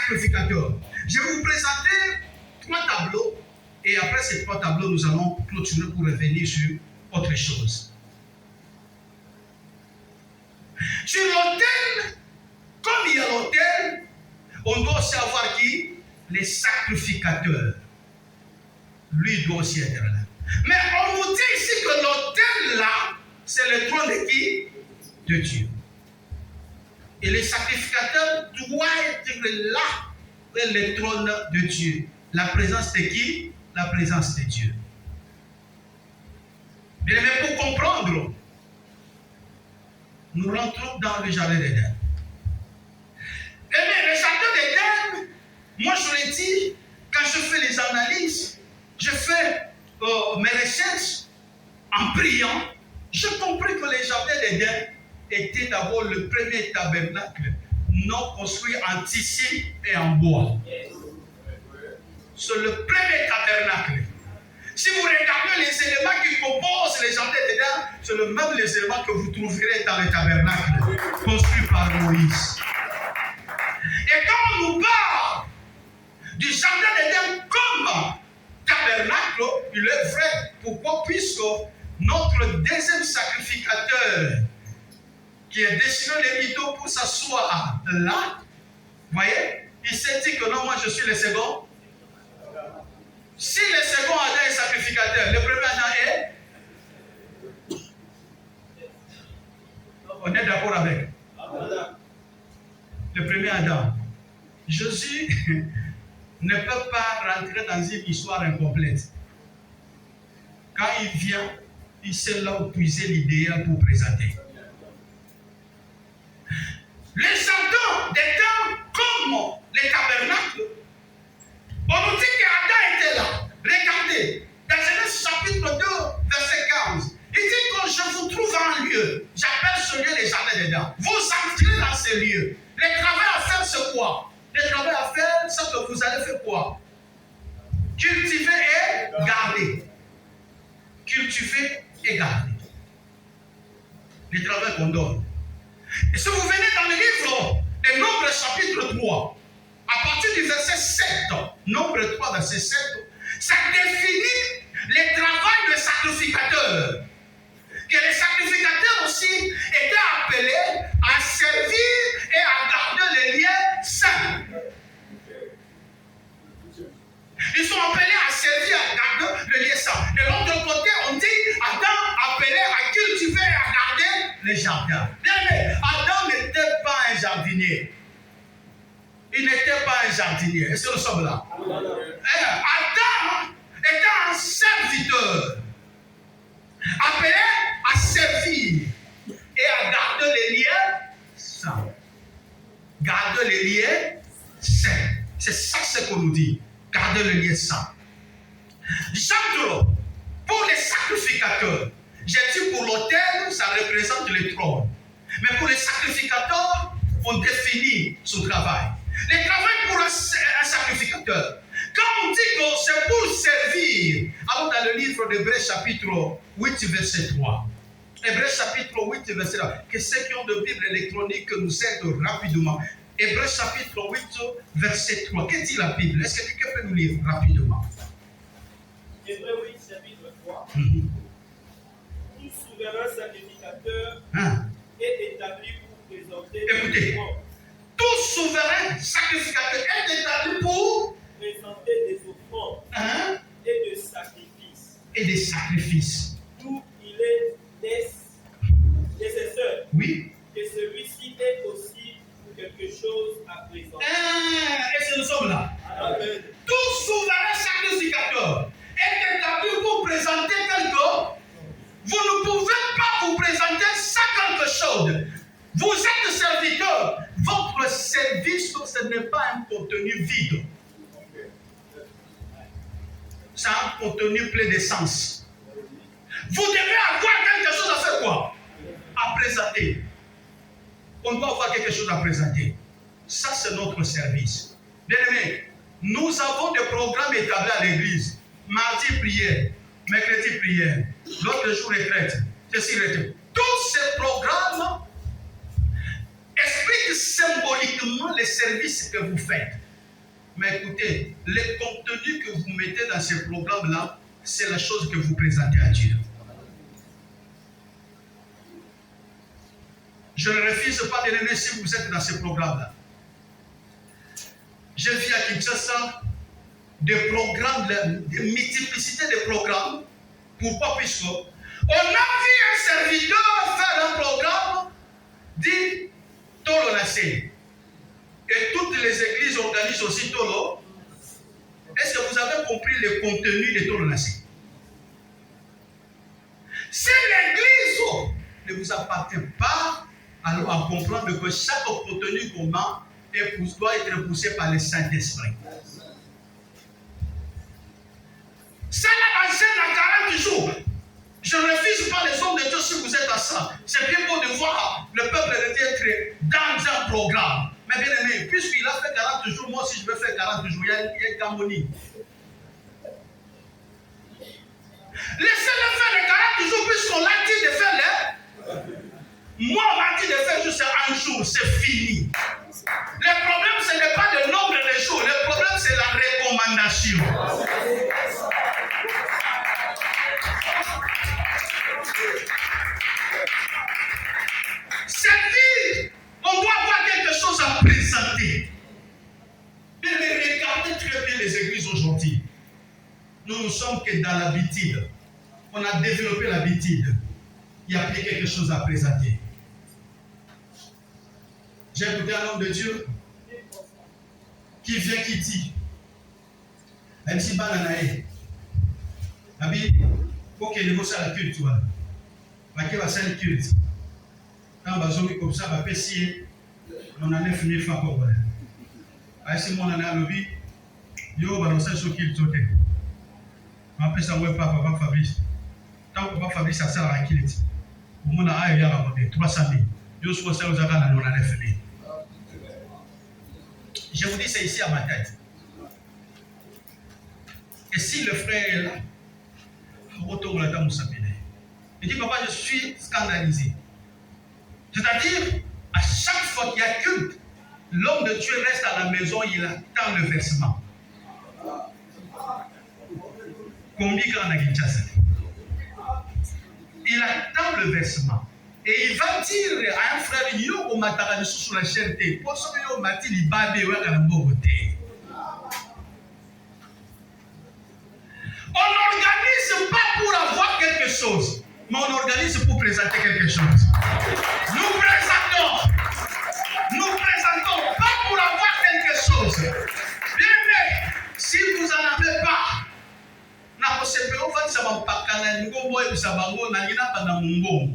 sacrificateurs. Je vais vous présenter 3 tableaux. Et après ces 3 tableaux, nous allons clôturer pour revenir sur autre chose. Sur l'autel, comme il y a l'autel, on doit aussi avoir qui? Les sacrificateurs. Lui doit aussi être là. Mais on nous dit ici que l'autel là, c'est le trône de qui? De Dieu. Et les sacrificateurs doivent être là, c'est le trône de Dieu. La présence de qui? La présence de Dieu. Bien, mais pour comprendre, nous rentrons dans le jardin d'Éden. Eh bien, le jardin d'Éden, moi je l'ai dit, quand je fais les analyses, je fais mes recherches en priant, j'ai compris que le jardin d'Éden était d'abord le premier tabernacle non construit en tissu et en bois. C'est le premier tabernacle. Si vous regardez les éléments qui composent les jardins d'Éden, c'est le même les éléments que vous trouverez dans le tabernacle construit par Moïse. Et quand on nous parle du jardin d'Éden comme tabernacle, il est vrai. Pourquoi? Puisque notre deuxième sacrificateur qui est destiné les mythos pour s'asseoir là, vous voyez, il s'est dit que non, moi je suis le second. Si le second Adam est sacrificateur, le premier Adam est. On est d'accord avec. Le premier Adam. Jésus ne peut pas rentrer dans une histoire incomplète. Quand il vient, il sait là où puiser l'idéal pour présenter. Les jardins des temps comme les tabernacles, on nous dit qu'Adam était là. Regardez, dans Genèse chapitre 2, verset 15, il dit que je vous trouve un lieu. J'appelle ce lieu les jardins d'Éden. Vous entrez dans ce lieu. Le travail à faire, c'est quoi? Le travail à faire, c'est que vous allez faire quoi? Cultiver et garder. Cultiver et garder. Le travail qu'on donne. Et si vous venez dans le livre des Nombres chapitre 3, à partir du verset 7, Nombre 3, verset 7, ça définit le travail de sacrificateur. Que les sacrificateurs aussi étaient appelés à servir et à garder les liens saints. Ils sont appelés à servir et à garder le lien saint. De l'autre côté, on dit Adam appelé à cultiver et à garder les jardins. Adam n'était pas un jardinier. Il n'était pas un jardinier. Est-ce que nous sommes là? Adam était un serviteur. Appelé à servir et à garder les liens saints. Garder les liens saints. C'est ça ce qu'on nous dit. Garder les liens saints. J'entre pour les sacrificateurs. J'ai dit pour l'autel, ça représente le trône. Mais pour les sacrificateurs, on définit son travail. Le travail pour un sacrificateur. Quand on dit que c'est pour servir, allons dans le livre d'Hébreux chapitre 8, verset 3. Hébreux chapitre 8, verset 3. Que ceux qui ont de Bible électronique nous aident rapidement. Hébreux chapitre 8, verset 3. Que dit la Bible? Est-ce que quelqu'un peut nous lire rapidement? Hébreux 8, chapitre 3. Tout souverain sacrificateur est établi pour présenter. Écoutez, tout souverain sacrificateur est établi pour présenter des offrandes et de sacrifices. Et des sacrifices. D'où il est nécessaire que celui-ci ait aussi quelque chose à présenter. Est-ce que nous sommes là? Amen. Tout souverain sacrificateur est établi pour présenter quelque chose. Vous ne pouvez pas vous présenter sans quelque chose. Vous êtes serviteur. Votre service, ce n'est pas un contenu vide. C'est un contenu plein d'essence. Vous devez avoir quelque chose à faire quoi? À présenter. On doit avoir quelque chose à présenter. Ça, c'est notre service. Bien aimé, nous avons des programmes établis à l'église. Mardi, prière. Mercredi, prière. L'autre jour, retraite. Ceci, retraite. Tous ces programmes expliquent symboliquement les services que vous faites. Mais écoutez, les contenus que vous mettez dans ces programmes-là, c'est la chose que vous présentez à Dieu. Je ne refuse pas de l'aimer si vous êtes dans ces programmes-là. J'ai vu à Kinshasa des programmes, des multiplicités de programmes. Pourquoi? Puisque on a vu un serviteur faire un programme dit Tolo Nassé. Et toutes les églises organisent aussi Tolo. Est-ce que vous avez compris le contenu de Tolo Nassé? Si l'église ne vous appartient pas, alors à comprendre que chaque contenu commun doit être poussé par le Saint-Esprit. Ça là, en 40 jours. Je ne refuse pas les hommes de Dieu si vous êtes à ça. C'est bien beau de voir le peuple de Dieu être dans un programme. Mais bien aimé, puisqu'il a fait 40 jours, moi aussi je vais faire 40 jours. Il y a une harmonie. Laissez-le faire les 40 jours puisqu'on l'a dit de faire les... Moi, on m'a dit de faire juste un jour, c'est fini. Le problème, ce n'est pas le nombre de jours. Le problème, c'est la recommandation. Servir, on doit avoir quelque chose à présenter. Mais regardez très bien les églises aujourd'hui. Nous ne sommes que dans l'habitude. On a développé l'habitude. Il y a quelque chose à présenter. J'ai écouté un homme de Dieu qui vient, qui dit même si bananae, Abi, ok, il faut ça la culte, toi. Qui va faire le culte. Quand on va comme ça, on va pécier. On a 9000 francs pour vous. Si mon a lobby, yo, on va lancer ce culte. On va ça, ouais, papa Fabrice. Tant que papa Fabrice, ça sert à la culte. Au moins, on a 300 000. Yo, soit ça, vous avez on a 9000. Je vous dis, c'est ici à ma tête. Et si le frère est là, il dit, papa, je suis scandalisé. C'est-à-dire, à chaque fois qu'il y a culte, l'homme de Dieu reste à la maison, il attend le versement. Combien qu'on a Kinshasa? Il attend le versement. Et il va dire à un frère, yo, on m'a taré sur la chaîne. Pour ça, yo, m'a dit, il va bien, on n'organise pas pour avoir quelque chose, mais on organise pour présenter quelque chose. Nous présentons pas pour avoir quelque chose. Bien aimé, si vous n'en avez pas, na kosepe ofati sa mapakana ngombo e bisabango na ngina bana mungo.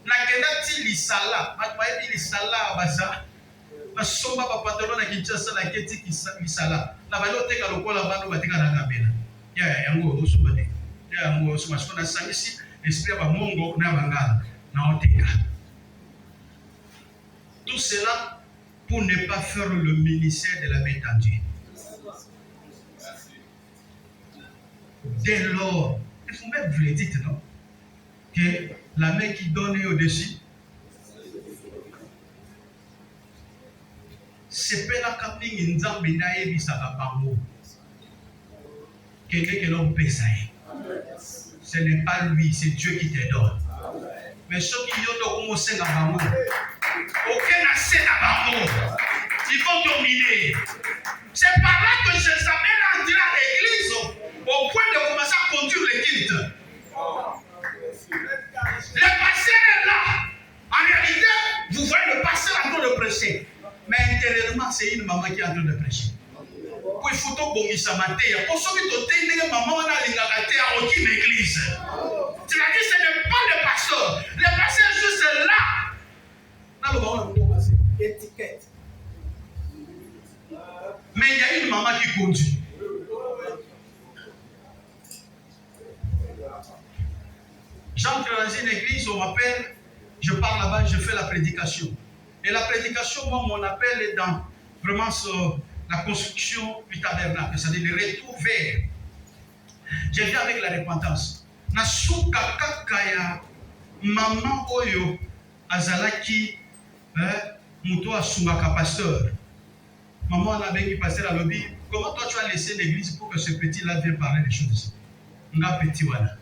Na kenda ti lisala, batwaye lisala baza. Basomba ba pantalon na Kinshasa na keti lisala. Na balo teka lokola bando batika na ngabela. Ya yango osubate. Ya yango osubate na sangisi l'esprit ba mongo na bangala na oteka. Tout cela pour ne pas faire le ministère de la main tendue. Dès lors, il faut même vous le dites, non? Que la main qui donne est au-dessus. C'est pas la capine nzambe na ebisaka bango. Quelqu'un que l'on peut ça. Ce n'est pas lui, c'est Dieu qui te donne. Mais ceux qui ont commencé à bango, aucun accès à bango, ils vont dominer. C'est par là que je s'appelle à dire à l'église au point de commencer à conduire les cultes. Le pasteur est là. En réalité, vous voyez le pasteur en train de prêcher. Mais intérieurement, c'est une maman qui est en train de prêcher. Il faut que vous ça matin. Pour ceux qui ont maman a aucune église. C'est-à-dire que ce n'est pas le pasteur. Le pasteur est juste là. Dans le moment où on étiquette. Mais il y a une maman qui conduit. J'entre dans une église, on m'appelle, je pars là-bas, je fais la prédication. Et la prédication, moi, mon appel est dans vraiment la construction du tabernacle, c'est-à-dire le retour vers. Je viens avec la repentance. Nasuka kakaya maman oyo azalaki muto asungaka pasteur. Maman l'a bien qui passait la lobby. Comment toi tu as laissé l'église pour que ce petit-là vienne parler des choses ici? Nga petit voilà.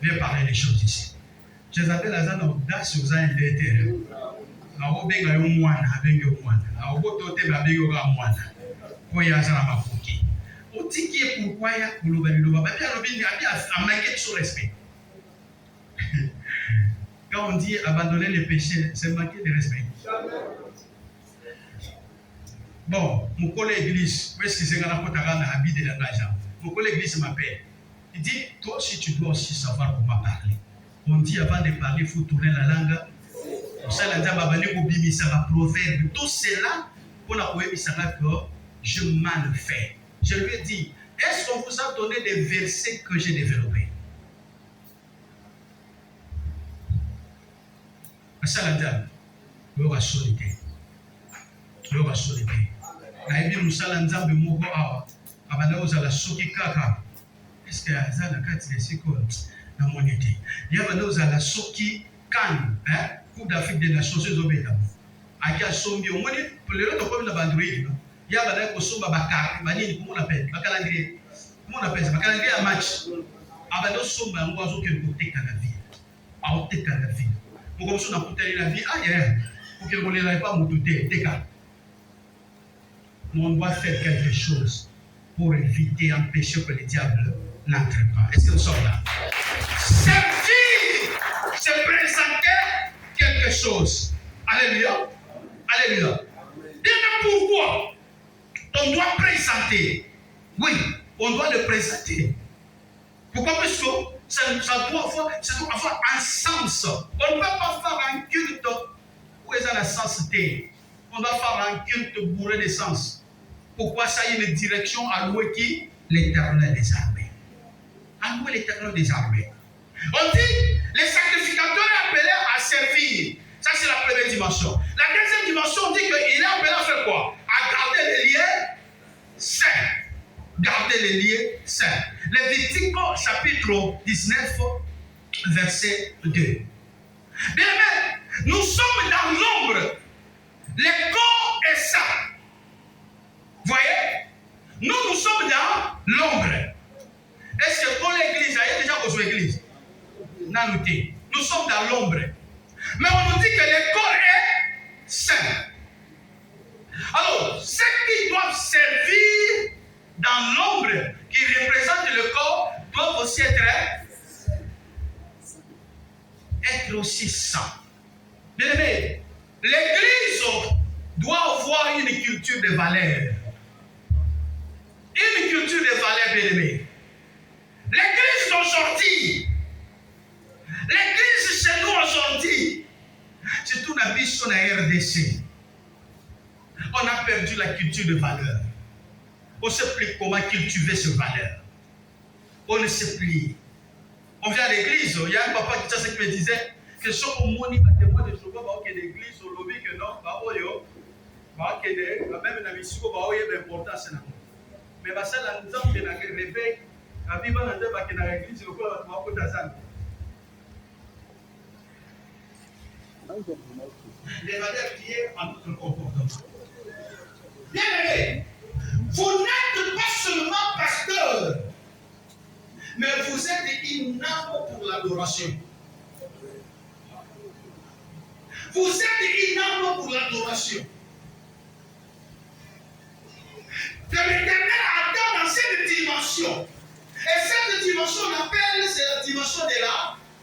Viens parler des choses ici. Je les appelle la zone d'audace aux invités. Alors, ben ga yo mwana, ben yo mwana. Alors, botote ba ben yo ga mwana. Ko ya za na mafuki. Otiki pourquoi ya koloba biloba. Ba bien lobi ni a manqué de son respect. Quand on dit abandonner les péchés, c'est manquer de respect. Bon, mon collègue l'église, où est-ce que c'est qu'on a pour habit de l'engagement? Mon collègue l'église m'appelle. Il dit, toi aussi tu dois aussi savoir comment parler. On dit avant de parler, il faut tourner la langue. Ça, la dame a banni au bimi, ça va proverbe. Tout cela, on a oué ça que je mal fait. Je lui ai dit, est-ce qu'on vous a donné des versets que j'ai développés? Ça, la dame, on va soliter. On va soliter. Naïbi musala nzambe moko awa abanda ozala soki kaka est-ce que azala kati lesiko na monité ya banda ozala soki kan Coupe d'Afrique des Nations ezobeta akia sombi omoni lelo tokomi na bandroid no ya banda ko somba bakar banini comment on appelle bakalandrier comment on appelle ça bakalandrier ya match abanda somba ngo azoke koteka na vie aoteka na vie moko so na kutali na vie pour que ngolela pas mututé teka. On doit faire quelque chose pour éviter, empêcher que le diable n'entre pas. Est-ce que nous sommes là? Servir, c'est présenter quelque chose. Alléluia. Alléluia. Bien pourquoi on doit présenter. Oui, on doit le présenter. Pourquoi? Parce que ça doit avoir un sens. On ne peut pas faire un culte où est la sensité. On doit faire un culte bourré de sens. Pourquoi ça y est une direction allouée qui? L'Éternel des armées. Alloué l'Éternel des armées. On dit, les sacrificateurs sont appelés à servir. Ça, c'est la première dimension. La deuxième dimension, on dit qu'il est appelé à faire quoi? À garder les liens saints. Garder les liens saints. Lévitique chapitre 19, verset 2. Bien aimé, nous sommes dans l'ombre. Le corps est saint. Voyez, nous sommes dans l'ombre. Est-ce que pour l'église, il y a déjà besoin d'église? Non, nous sommes dans l'ombre. Mais on nous dit que le corps est saint. Alors, ceux qui doivent servir dans l'ombre, qui représentent le corps, doivent aussi être aussi saints. Bien aimé, l'église doit avoir une culture de valeur. Une culture de valeur, bien aimé. L'église d'aujourd'hui, l'église chez nous aujourd'hui, c'est tout la vie sur la RDC. On a perdu la culture de valeur. On ne sait plus comment cultiver cette valeur. On ne sait plus. On vient à l'église, il y a un papa qui me disait que si on moni va témoigner de ce que l'église, au lobby que non, même dans les missions, il y a l'importance. Mais parce que la nzambe na réveil, la Bible na nzambe qui na l'église le quoi va ko tazana. Les valeurs qui est en notre comportement. Bien aimé, vous n'êtes pas seulement pasteur, mais vous êtes une âme pour l'adoration. Vous êtes une âme pour l'adoration. Que l'Éternel attend dans cette dimension. Et cette dimension, on appelle, c'est la dimension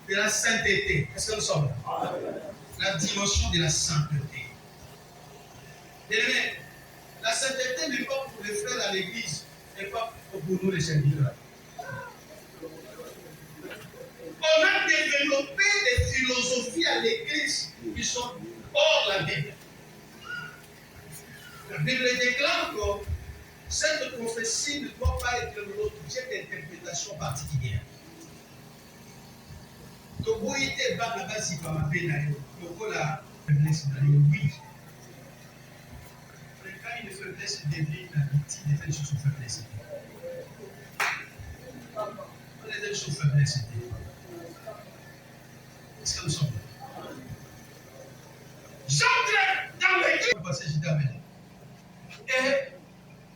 de la sainteté. Est-ce que nous sommes là? La dimension de la sainteté. Et la sainteté n'est pas pour les frères à l'église, et pas pour nous les serviteurs. On a développé des philosophies à l'église qui sont hors la Bible. La Bible déclare que cette prophétie ne doit pas être l'objet d'interprétation particulière. Donc, vous êtes bas là-bas, si pas ma peine, la faiblesse, oui. Quand une faiblesse devient la victime, les gens sont faiblesses. Les gens sont faiblesses. Est-ce que nous sommes là? J'entre dans l'église. Et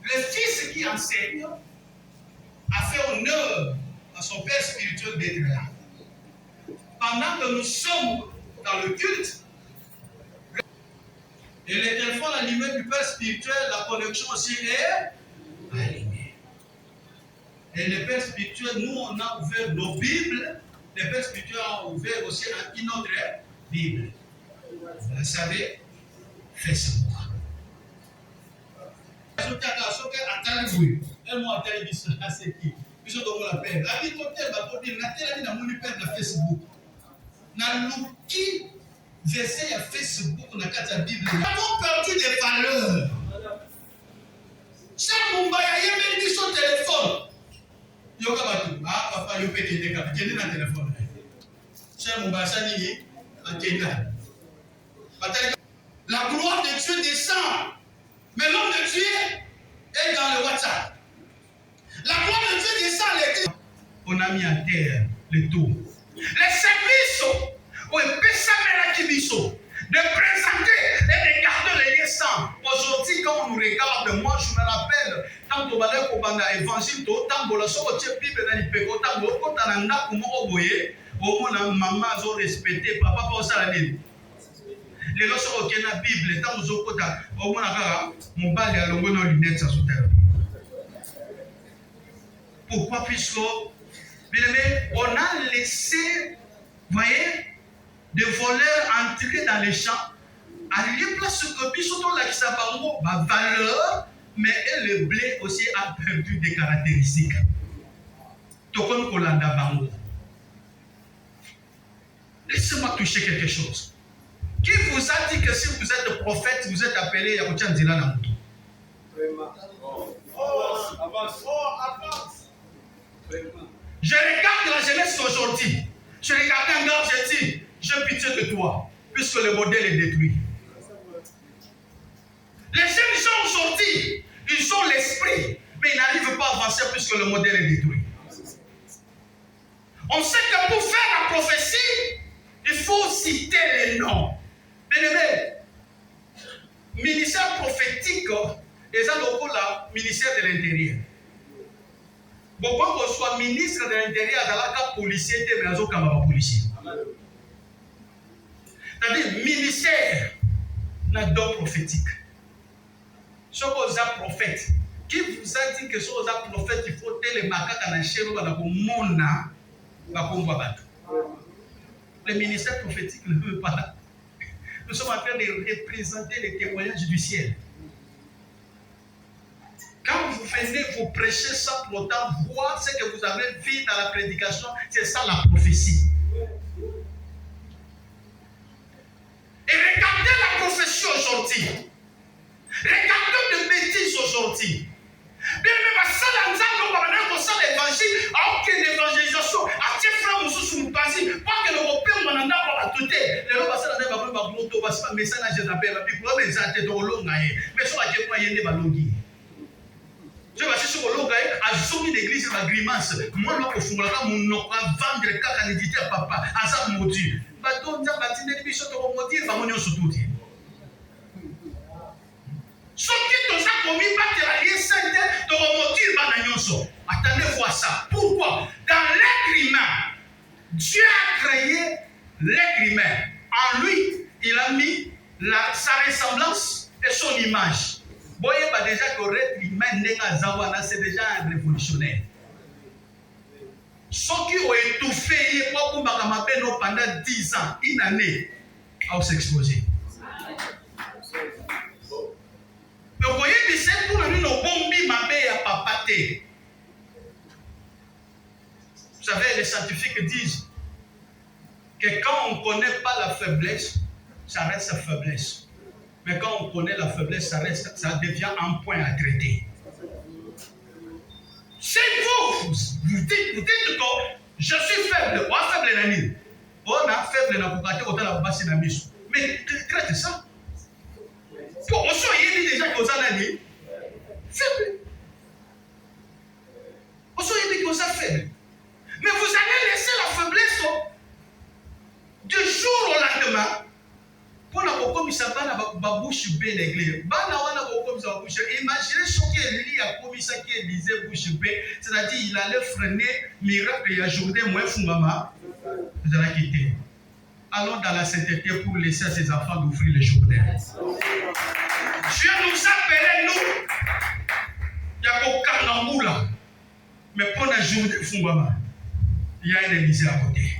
le fils qui enseigne a fait honneur à son père spirituel d'être là. Pendant que nous sommes dans le culte, et le téléphone allumé du père spirituel, la connexion aussi est allumée. Et le père spirituel, nous on a ouvert nos Bibles, le père spirituel a ouvert aussi une autre Bible. Vous savez, Facebook. Facebook na kati ya Bible. Nous avons perdu des valeurs. Chaque Mumbaya yemeli biso téléphone. Yoka batu, papa yo pete de kap, kende na téléphone. Chaque Mumbaya sani akenda. La gloire de Dieu descend. Mais l'homme de Dieu est dans le WhatsApp. La gloire de Dieu descend à l'église. On a mis à terre le tout. Les services où il peut s'amener de présenter et de garder les liens saints. Aujourd'hui, quand on nous regarde, moi je me rappelle, quand on va dans l'évangile, tant que la Bible dans l'Ipéco, tant que on a au moins maman a respecté, papa pour ça la ligne. Les gens sont OK dans la Bible, tant que au moins mon bal a longueur dans lunettes ça sous terre. Pourquoi puisque on a laissé, voyez, des voleurs entrer dans les champs, aller place que Bissoto la Kisabango, ma valeur, mais le blé aussi a perdu des caractéristiques. Tokon Kolanda Bango. Laissez-moi toucher quelque chose. Qui vous a dit que si vous êtes prophète, vous êtes appelé à Kochan Zila Namuto? Je regarde la jeunesse d'aujourd'hui. Je regarde un gars, je dis, j'ai pitié de toi, puisque le modèle est détruit. Les jeunes gens aujourd'hui, ils ont l'esprit, mais ils n'arrivent pas à avancer puisque le modèle est détruit. On sait que pour faire la prophétie, il faut citer les noms. Bien-aimé, ministère prophétique, et ça, le ministère de l'Intérieur. Pourquoi qu'on soit ministre de l'Intérieur dans la carte policier, mais dans le policier. C'est-à-dire, ministère n'a don prophétique. Si vous êtes prophète, qui vous a dit que si vous êtes prophète, il faut que les macaques dans le chéro, le ministère prophétique ne veut pas. Nous sommes en train de représenter les témoignages du ciel. Quand vous venez vous prêcher sans pour autant voir ce que vous avez vu dans la prédication, c'est ça la prophétie. Et regardez la prophétie aujourd'hui. Regardez les bêtises aujourd'hui. Bien même à ça, dans l'évangile, à aucune évangélisation, à tes frères, nous sommes passés, pas que l'Européen m'en a pas tout. Les gens passent dans les pas un message à Jézabel, puis pour les gens, dans l'eau, mais sur la question, il y a des ballons. Je vais sur le logo, à zone d'église, ma grimace. Moi, là, au fond, là, mon nom, à vendre le cas, à l'éditer à papa, à ça, maudit. Bateau, on a bâti des bichots, on va dire, on va surtout dire. Ce qui nous a commis, pas que la liée sainte, on va dire, attendez, voir ça. Pourquoi? Dans l'être humain, Dieu a créé l'être humain. En lui, il a mis sa ressemblance et son image. Vous voyez pas déjà que l'être humain c'est déjà un révolutionnaire. Ceux qui ont étouffé pendant 10 ans, une année, à s'exposer. Mais vous voyez que c'est pour nous nos bombes mabé à papaté. Vous savez, les scientifiques disent que quand on ne connaît pas la faiblesse, ça reste sa faiblesse. Mais quand on connaît la faiblesse, ça devient un point à traiter. C'est vous dites que je suis faible. On a faible l'année. On a faible l'année. On a bassé la mission. Mais traite ça. Pour on soit dit déjà que vous avez faible. On soit dit que vous êtes faible. Mais vous allez laisser la faiblesse du jour au lendemain pour la comme ça bana ba bouche bée l'église. Bana wana comme ça bouche. Imaginez ce qui est lié à comme ça qui est lisé bouche bée, c'est-à-dire il allait freiner miracle et ajouter moins fungama. Vous allez quitter. Allons dans la sainteté pour laisser à ses enfants d'ouvrir les journées. Dieu nous appelle nous. Il y a qu'au Kanamboula. Mais pour la journée fungama, il y a une Élysée à côté.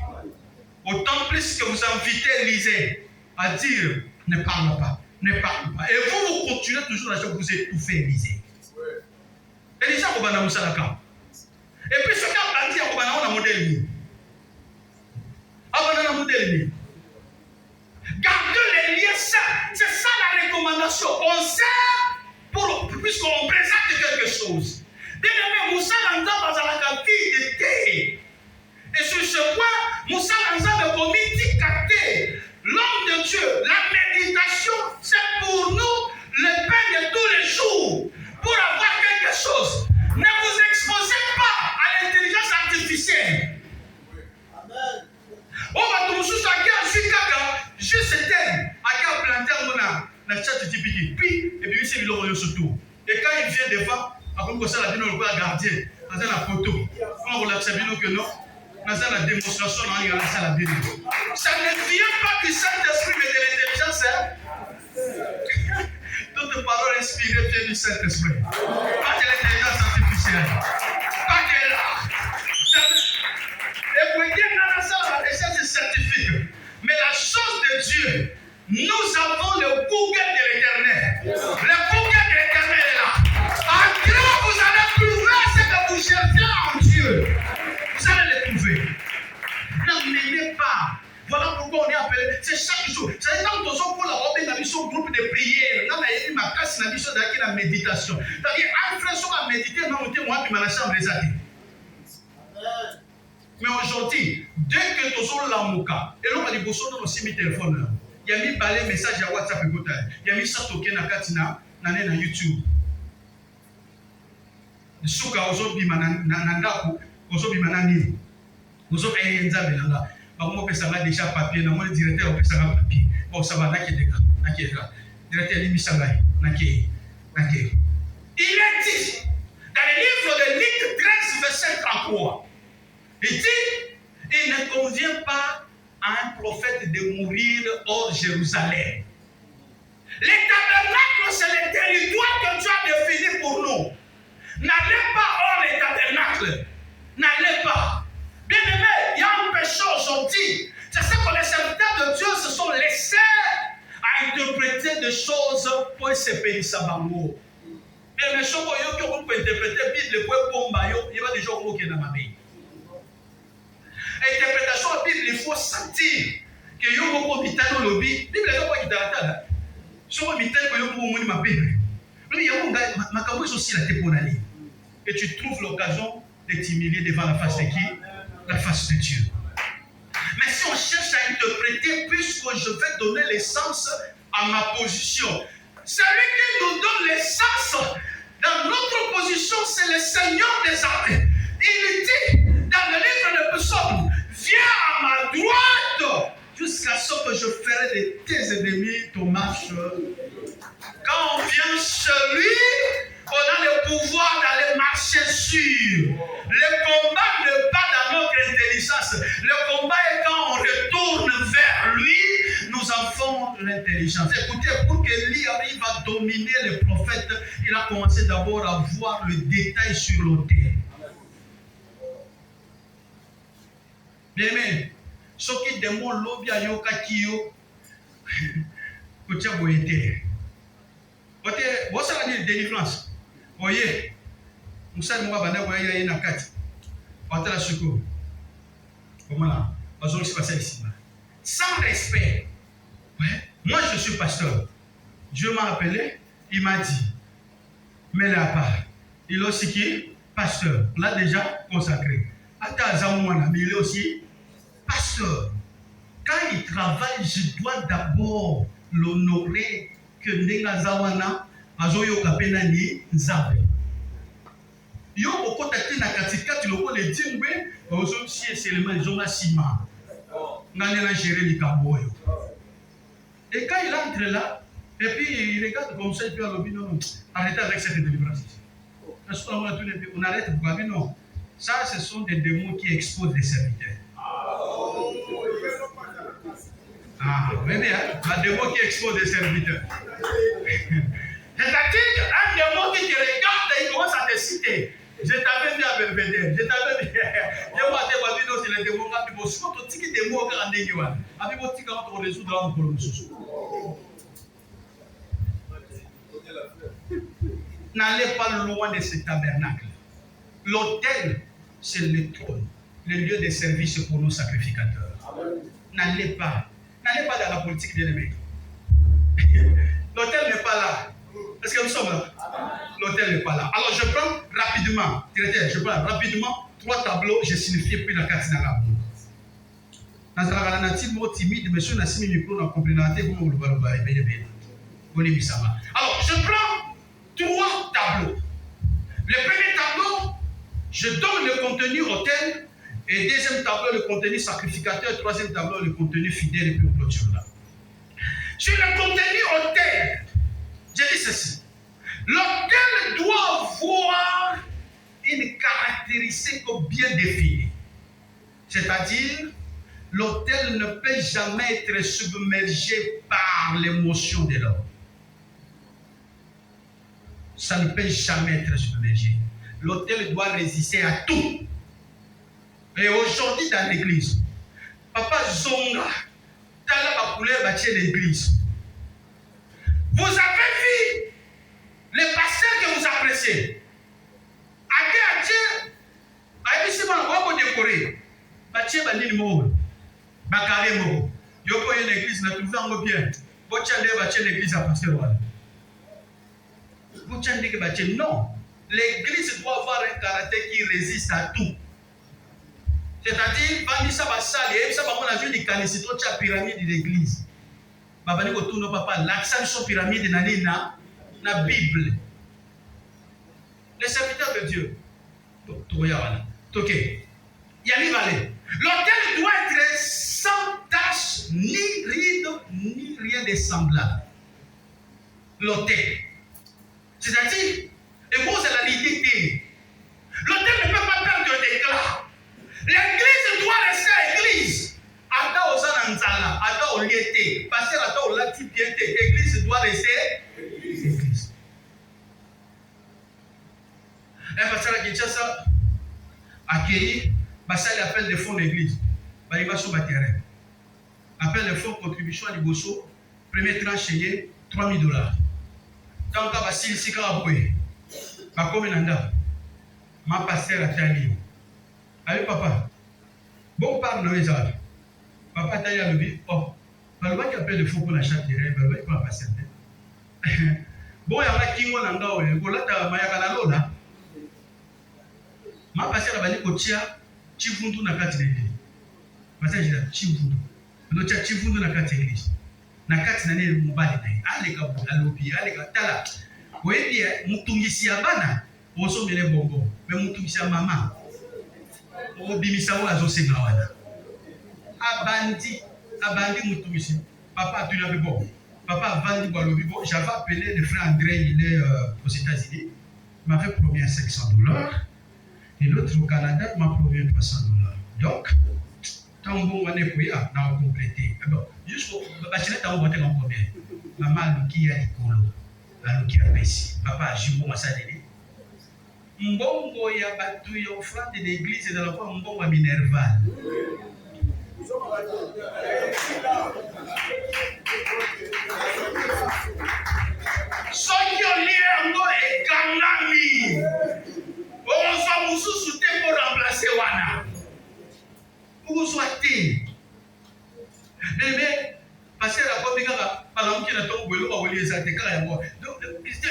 Autant plus que vous invitez Élysée à dire ne parle pas, ne parle pas. Et vous continuez toujours à vous étouffer Élysée. Élysée a un Moussalaka. Et puis ce qui a dit à un modèle. Gardez les liens sains. C'est ça la recommandation. On sert puisqu'on présente quelque chose. Bien-aimé, Moussa Lanza va à la fille de thé. Et sur ce point, Moussa Lanza me commis dit capter l'homme de Dieu. La méditation, c'est pour nous le pain de tous les jours. Pour avoir quelque chose. Ne vous exposez pas à l'intelligence artificielle. Amen. On va tout sous ça qui a juste thème à planter mon chat typique. Puis, et puis c'est le surtout. Et quand il vient devant, après que ça la vie, on va garder dans la photo. Quand on l'a observé, que non. Dans la démonstration, on a la Bible. Ça ne vient pas du Saint-Esprit, mais de l'intelligence. Toutes paroles inspirées viennent du Saint-Esprit. Pas de l'intelligence artificielle. Pas de là. Et pour dire dans la salle, la recherche scientifique. Mais la chose de Dieu, nous avons le Google de l'éternel. Le Google de l'éternel est là. En grand, vous allez trouver ce que vous cherchez en Dieu. Vous allez le trouver. N'amenez pas. Voilà pourquoi on est appelé. C'est chaque jour. C'est quand nous sommes pour la robe dans le groupe de prière. Dans la casse, dans la méditation. C'est-à-dire, un frère soit à méditer, non, moi, puis ma chambre les a dit. Mais aujourd'hui, dès que nous sommes là, et l'on va dire, nous avons aussi mis téléphone. Il y a mis balai message à WhatsApp et il y a mis ça token à Katina, na YouTube. Souka ozo bima na ndaku, ozo bima na nini. Ozo enza belanga. Ba mo pesa nga déjà papier na mo directeur pesa nga papier. Bon ça va na kedeka, na kedeka. Directeur li misangai, na ke. Il est dit dans le livre de Luc 13 verset 33. Il dit, il ne convient pas à un prophète de mourir hors Jérusalem. Les tabernacles, c'est le territoire que Dieu a défini pour nous. N'allez pas hors les tabernacles. N'allez pas. Bien aimé, il y a un péché aujourd'hui. C'est ça que les serviteurs de Dieu se sont laissés à interpréter des choses pour se payer sa bango. Bien aimé, ce qu'on peut interpréter, le point bomba, il va déjà au dans ma vie. Interprétation de la Bible, il faut sentir que il y a beaucoup de temps dans le Bible. La Bible est pas qui t'attend. Si on dit que il y a ma Bible, il y a ma caboche aussi la téponali. Et tu trouves l'occasion de t'humilier devant la face de qui? La face de Dieu. Mais si on cherche à interpréter, puisque je vais donner l'essence à ma position, celui qui nous donne l'essence dans notre position, c'est le Seigneur des armées. Il dit dans le livre de Psaume, viens à ma droite jusqu'à ce que je ferai de tes ennemis ton marche. Quand on vient chez lui, on a le pouvoir d'aller marcher sur. Le combat n'est pas dans notre intelligence. Le combat est quand on retourne vers lui, nous avons l'intelligence. Écoutez, pour que lui arrive à dominer les prophètes, il a commencé d'abord à voir le détail sur l'autel. Bien aimé, ce qui demande l'objet à Yoka Kiyo, que tu as été. Vous savez la délivrance. Voyez, nous savons que nous avons été dans la carte. Vous avez la comment là? Vous avez passé ici. Sans respect. Ouais. Moi, je suis pasteur. Dieu m'a appelé, il m'a dit, mets-le à part. Il est aussi qui est pasteur. Là, déjà consacré. Mais il est aussi pasteur. Quand il travaille, je dois d'abord l'honorer que Nengazawana Azoyo Kapenani Nzabe. Yo okotaki na katikati loko le dingwe ozo si seulement ils ont la ciment. Ngane na gérer likambo yo. Et quand il entre là, et puis il regarde comme ça, et puis alors, non, arrêtez avec cette délivrance. On arrête pourquoi? Mais non. Ça, ce sont des démons qui exposent les serviteurs. Ah, mais bien, un démon qui expose les serviteurs. C'est-à-dire qu'un démon qui te regarde et il commence à te citer. Je t'avais dit à Belvédère, je t'avais dit, je m'attendais à dire que c'est le démon qui m'a dit, si tu dis que les démons qui ont été résolus, avec votre tigre, on te résout dans le problème. N'allez pas loin de ce tabernacle. L'autel, c'est le trône, le lieu de service pour nos sacrificateurs. N'allez pas dans la politique de l'ennemi. L'autel n'est pas là. Est-ce que nous sommes là? L'autel n'est pas là. Alors je prends rapidement, trois tableaux, j'ai signifié puis la carte dans la boue. Dans la nature, mot timide, monsieur n'a pas micro dans la complémentarité, vous me le alors je prends trois tableaux. Le premier tableau, je donne le contenu autel, et deuxième tableau, le contenu sacrificateur, troisième tableau, le contenu fidèle, et puis on clôture là. Sur le contenu autel, j'ai dit ceci. L'autel doit avoir une caractéristique bien définie. C'est-à-dire, l'autel ne peut jamais être submergé par l'émotion de l'homme. Ça ne peut jamais être submergé. L'autel doit résister à tout. Et aujourd'hui dans l'église, Papa Zonga, Tala Bakoulé bâtit l'église. Vous avez vu les pasteurs que vous appréciez. Aïe, on va décorer. Bâtit Bandini Mou, Bakare Mou. Yoko une église, n'a trouvé un bien. Bochande bâtit l'église à Pasteur Wall. Non, l'église doit avoir un caractère qui résiste à tout. C'est-à-dire, Bandissa Bassali, et ça va avoir une canicité de la pyramide de l'église. Babani Kotuno Papa, l'accent sur la pyramide dans la Bible. Les serviteurs de Dieu. Ok. L'autel doit être sans tache, ni ride, ni rien de semblable. L'autel. C'est-à-dire, et vous, c'est la dignité. L'autel ne peut pas perdre d'éclat. L'église doit rester église. Ada Osananzala, Ada Oliete, parce que Ada Olati Piete, l'église doit rester église. Un pasteur à Kinshasa accueilli, il appelle des fonds d'église. Il va sur le terrain. Appelle les fonds contribution à l'Ibosso, premier tranche chez $3,000. Tant que Basile Sikaraboui, Bakomi Nanda, ma pasteur a taillé. Allez, papa, bon, parle de ça. Papa taille à l'objet. Oh, le mec appelle le faux pour la chatte terrain, le mec pour la pasteur. Bon, il y a un qui Nanda, il y a un Mayakana Lola. Ma pasteur a dit que Chifundu n'a pas de l'église. Pasteur, j'ai dit Chifundu. Le chat Chifundu n'a pas de l'église. Nakati na nene mubali na aleka alobi aleka tala webi mutungisi ya bana osomele bongo me mutungisi ya mama obimisa wa azosenga wana abandi mutungisi papa tu n'avais bon papa vandi balobi bon j'avais appelé le frère André, il est aux États-Unis, il m'avait promis $500 et l'autre au Canada m'a promis $300. Donc tant bon on est pour y a complété. Bon, juste bachine tant bon t'es en combien? Maman Luki a Nicolo, la Luki a Bessi, papa Jibo Massadeli. Mbongo ya batu ya offrande de l'église et de la foi mbongo Minerval. Soki oliengo e kangami. On va vous soutenir pour remplacer wana. Vous souhaitez. Mais, parce que la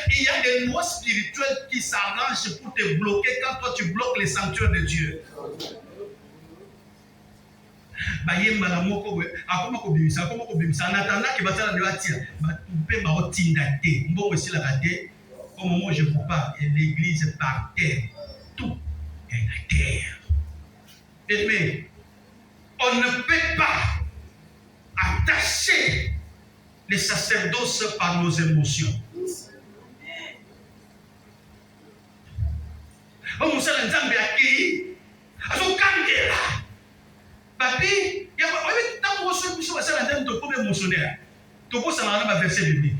il y a des lois spirituelles qui s'arrangent pour te bloquer quand toi tu bloques les sanctuaires de Dieu. En attendant que Batala ne va tirer, au moment où je ne peux pas, l'église par terre, tout est à terre. Mais on ne peut pas attacher les sacerdoces par nos émotions. Oh, mon salut, Nzambe a qui? Azo kangela. Papi, il y a tant de choses qui sont passées dans le problème émotionnel. Tu peux s'en aller verset biblique.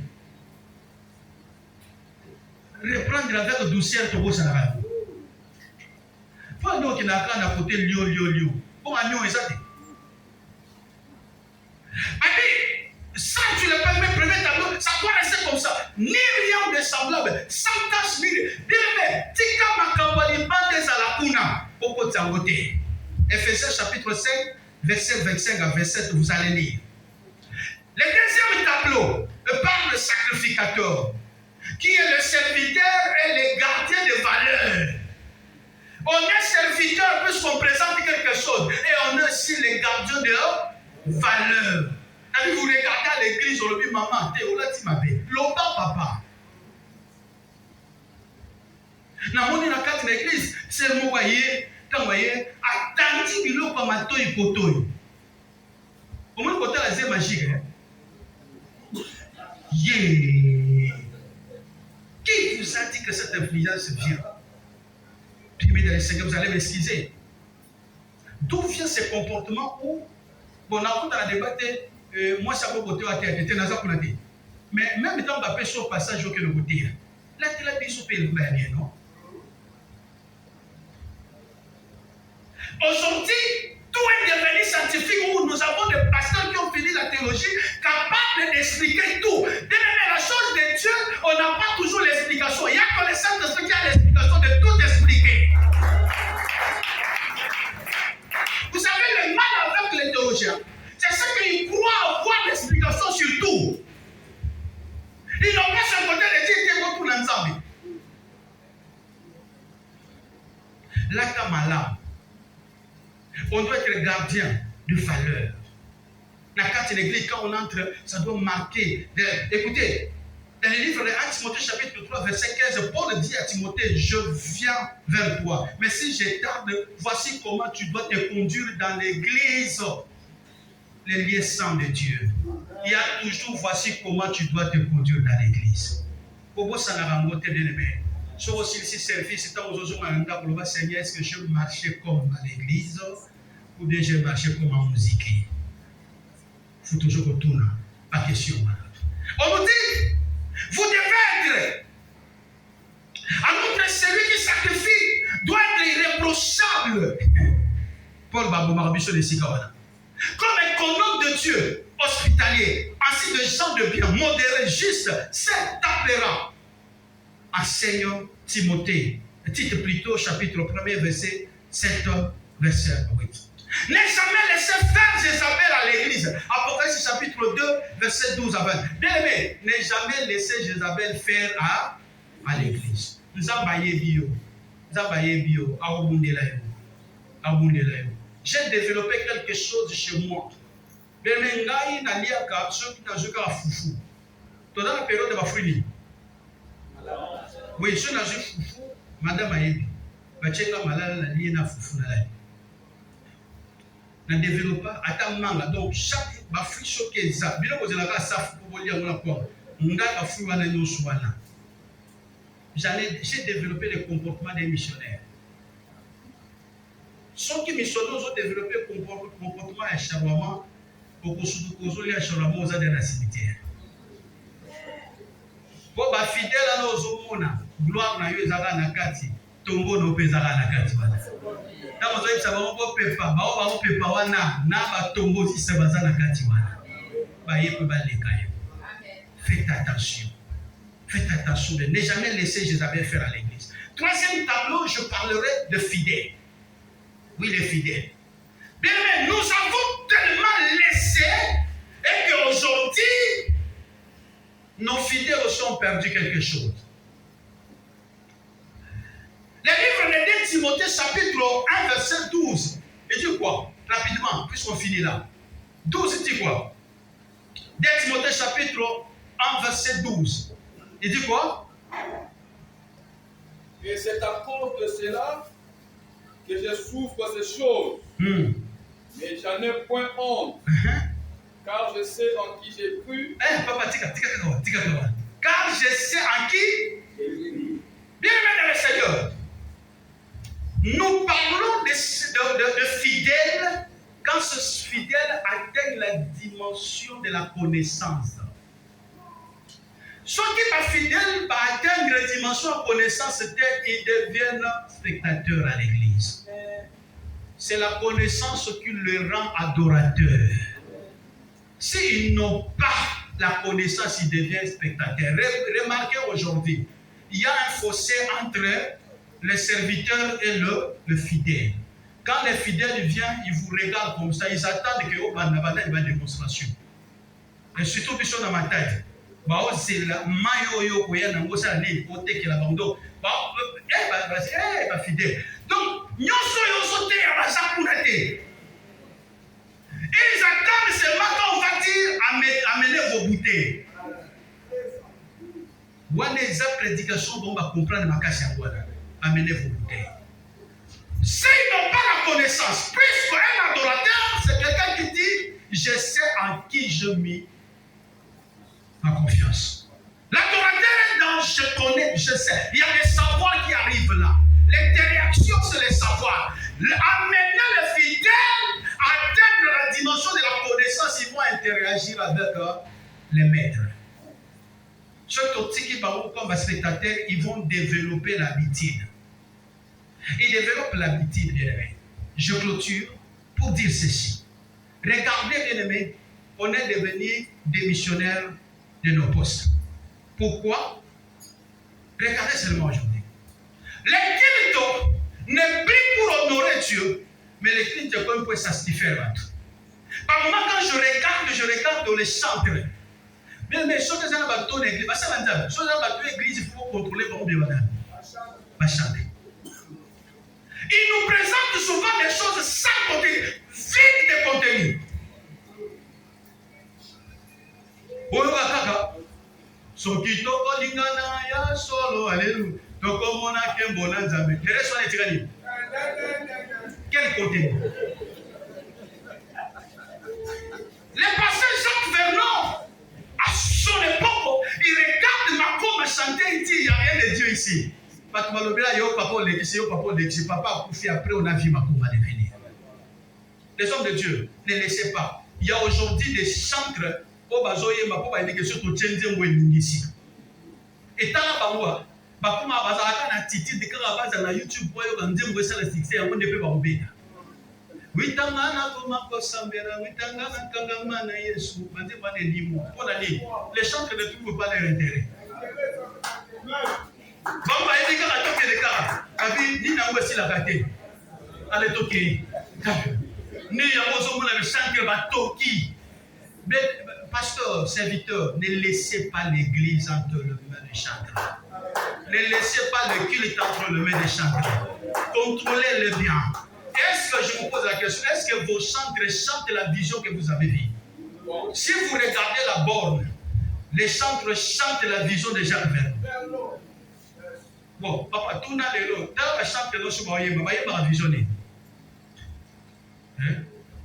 Reprendre avec douceur, tu peux s'en aller. Faut nous qui n'a qu'à côté lion. Pour un lion exact. Papi, ça tu le permets, premier tableau, ça doit rester comme ça. Ni rien de semblable, sans tâche ni. Bien, tika makambali bandes à la kuna. Poko tsangote. Ephésiens chapitre 5, verset 25 à 27, vous allez lire. Le deuxième tableau parle de sacrificateur, qui est le serviteur et le gardien de valeur. On est serviteur puisqu'on présente quelque chose, et on est aussi les gardiens de valeur. Quand vous regardez à l'église, on le dit maman, t'es où là tu m'appelles? L'oba papa. Namoni na kati na l'église, c'est le mot voyez. Quand vous voyez, attendez bilo comme un toy potoy. Au moins, côté la zé magique. Yeah. Qui vous a dit que cette influence vient? Puis, dans le Seigneur, vous allez m'excuser. D'où vient ce comportement où, bon, on a dans la débat, moi, ça va côté à terre, j'étais dans la côté. Mais même quand on va faire sur le passage, au côté, là, tu l'as mis sur le bien, non? Aujourd'hui, tout est devenu scientifique où nous avons des pasteurs qui ont fini la théologie capables d'expliquer tout. Mais la chose de Dieu, on n'a pas toujours l'explication. Il y a que le Saint-Esprit qui a l'explication de tout expliquer. Vous savez, le mal avec les théologiens, c'est ce qu'ils croient avoir l'explication sur tout. Ils n'ont pas ce côté de dire qu'ils vont tout l'ensemble. Là, comme là, on doit être le gardien de valeur. La carte de l'église, quand on entre, ça doit marquer. Écoutez, dans le livre de 1 Timothée chapitre 3, verset 15, Paul dit à Timothée, je viens vers toi. Mais si je tarde, voici comment tu dois te conduire dans l'église. Les liens saints de Dieu. Il y a toujours, voici comment tu dois te conduire dans l'église. Pour ça, on a rencontré des amis. Sur aussi le service, c'est aujourd'hui pour le Seigneur, est-ce que je marchais comme à l'église ou bien je marchais comme en musique? Il faut toujours retourner. Pas question. On nous dit, vous devez être. Alors que celui qui sacrifie doit être irréprochable. Paul Babou Marabicho de Sikawana. Comme un conhomme de Dieu, hospitalier, ainsi de gens de bien, modéré, juste, c'est appérant. Enseignant Timothée, titre plutôt, chapitre 1er, verset 7, verset 8. N'ai jamais laissé faire Jézabel à l'église. Apocalypse chapitre 2, verset 12 à 20. Bien aimé, n'ai jamais laissé Jézabel faire à l'église. J'ai développé quelque chose chez moi. Bien aimé, ceux qui n'ont pas foufou. Dans la période de ma fruit. Oui, je suis foufou, madame Ayebi. Bachenga malala la lié na foufou na la. Na développe ata manga donc chaque ba fruit choqué ça. Bilo ko zela ka safu ko bolia ngona kwa. Nga ka fruit wana nyoso wana. J'ai développé le comportement des missionnaires. Ceux qui missionnaires ont développé le comportement à charlement pour que sous kozoli à charlement aux adhérents cimetière. Pour ba fidèle à nos omona gloire na yo ezaka na kati tombo no pezaka na kati bana na mozo yebisa bango ko pepa bao pepa wana na ba tombo si se baza na kati wana ba yepe ba leka yo. Faites attention de ne jamais laisser Jézabel faire à l'église. Troisième tableau, je parlerai de fidèles. Oui, les fidèles. Bien, mais nous avons tellement laissé et qu'aujourd'hui nos fidèles aussi ont perdu quelque chose. Le livre de 2 Timothée chapitre 1 verset 12. Il dit quoi? Rapidement, puisqu'on finit là. 12, il dit quoi? 2 Timothée chapitre 1 verset 12. Il dit quoi? Et c'est à cause de cela que je souffre ces choses. Mais j'en ai point honte. car je sais en qui j'ai cru. Papa, car je sais en qui. Bien-aimé dans le Seigneur, nous parlons de fidèles quand ce fidèle atteint la dimension de la connaissance. Ceux qui sont fidèles pour atteindre la dimension de la connaissance, ils deviennent spectateurs à l'église. C'est la connaissance qui les rend adorateurs. S'ils n'ont pas la connaissance, ils deviennent spectateurs. Remarquez aujourd'hui, il y a un fossé entre le serviteur et le fidèle. Quand le fidèle vient, ils vous regardent comme ça, ils attendent que vous ayez une démonstration. Et surtout, ils sont dans ma tête. C'est la maillot qui est dans le côté qui est là. Fidèle. Donc, nous sommes sautés. Ils attendent seulement quand on va dire amenez vos bouteilles. Voilà les prédications dont on va comprendre ma casse à voilà. Amenez vos bouteilles. S'ils n'ont pas la connaissance, puisqu'un adorateur, c'est quelqu'un qui dit je sais en qui je mets ma confiance. L'adorateur, je connais, je sais. Il y a des savoirs qui arrivent là. L'interaction, c'est les savoirs. Amener le fidèle à atteindre la dimension de la connaissance, ils vont interagir avec les maîtres. Ceux qui parlent comme spectateurs, ils vont développer l'habitude. Ils développent l'habitude, bien aimé. Je clôture pour dire ceci. Regardez, bien aimé, on est devenus des missionnaires de nos postes. Pourquoi? Regardez seulement aujourd'hui. Les cultes ne brillent pour honorer Dieu, mais les cultes comme pour satisfaire à tout. Par moment, quand je regarde dans les centres, mais si on est dans bateau d'église, il faut contrôler comment bien va chanter. Il nous présente souvent des choses sans contenu, vides de contenu. Soki toko lingana ya solo, alléluia. Toko mona kembona nzambe. Les restes sont étirés. Quel côté? Les pasteurs Jacques Vernon, à son époque, il regarde Macomb chanter, il dit il n'y a rien de Dieu ici. Papa a couché après, on a vu Macomb va devenir. Les hommes de Dieu, ne laissez pas. Il y a aujourd'hui des chantres. Et tant que bakuma bazalaka na titi de kaka baza na YouTube kwa yo nzembo esala succès yango nde pe baobeta witanga na koma kosambela witanga na kangama na Yesu bande ba de limo pona ni les chantres ne trouvent pas leur intérêt bamba edika na toke de kaka abi ni na ngwe sila kate ale toke ni yango zo mona le chantre ba toki. Mais pasteur, serviteur, ne laissez pas l'église entre les mains des chantres. Ne laissez pas le culte entre les mains des chantres. Contrôlez-le bien. Est-ce que je vous pose la question, est-ce que vos chantres chantent la vision que vous avez vue? Si vous regardez la borne, les chantres chantent la vision de Jacques Vernon. Bon, papa, tout n'a les lots. Dans la chante, nous sommes la vision.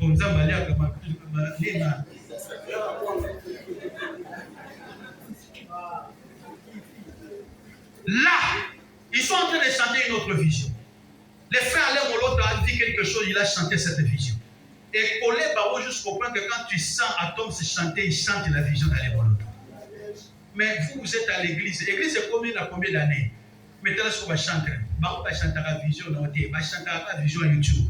On nous a malé à là, ils sont en train de chanter une autre vision. Les frères Alain Moloto a dit quelque chose, il a chanté cette vision. Et Colé Baro juste comprend que quand tu sens Atom se chanter, il chante la vision d'Alain Moloto. Mais vous êtes à l'église. L'église c'est combien d'années? Maintenant, ce qu'on va chanter. On va chanter la vision, on va chanter la vision à YouTube.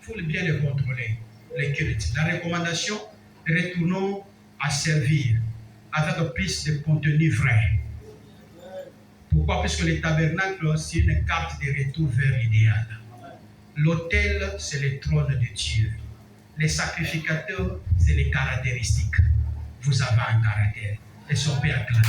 Il faut bien les contrôler, les cultes. La recommandation, retournons à servir avec plus de contenu vrai. Pourquoi? Puisque le tabernacle, c'est une carte de retour vers l'idéal. L'autel, c'est le trône de Dieu. Les sacrificateurs, c'est les caractéristiques. Vous avez un caractère. Et son père acclamé.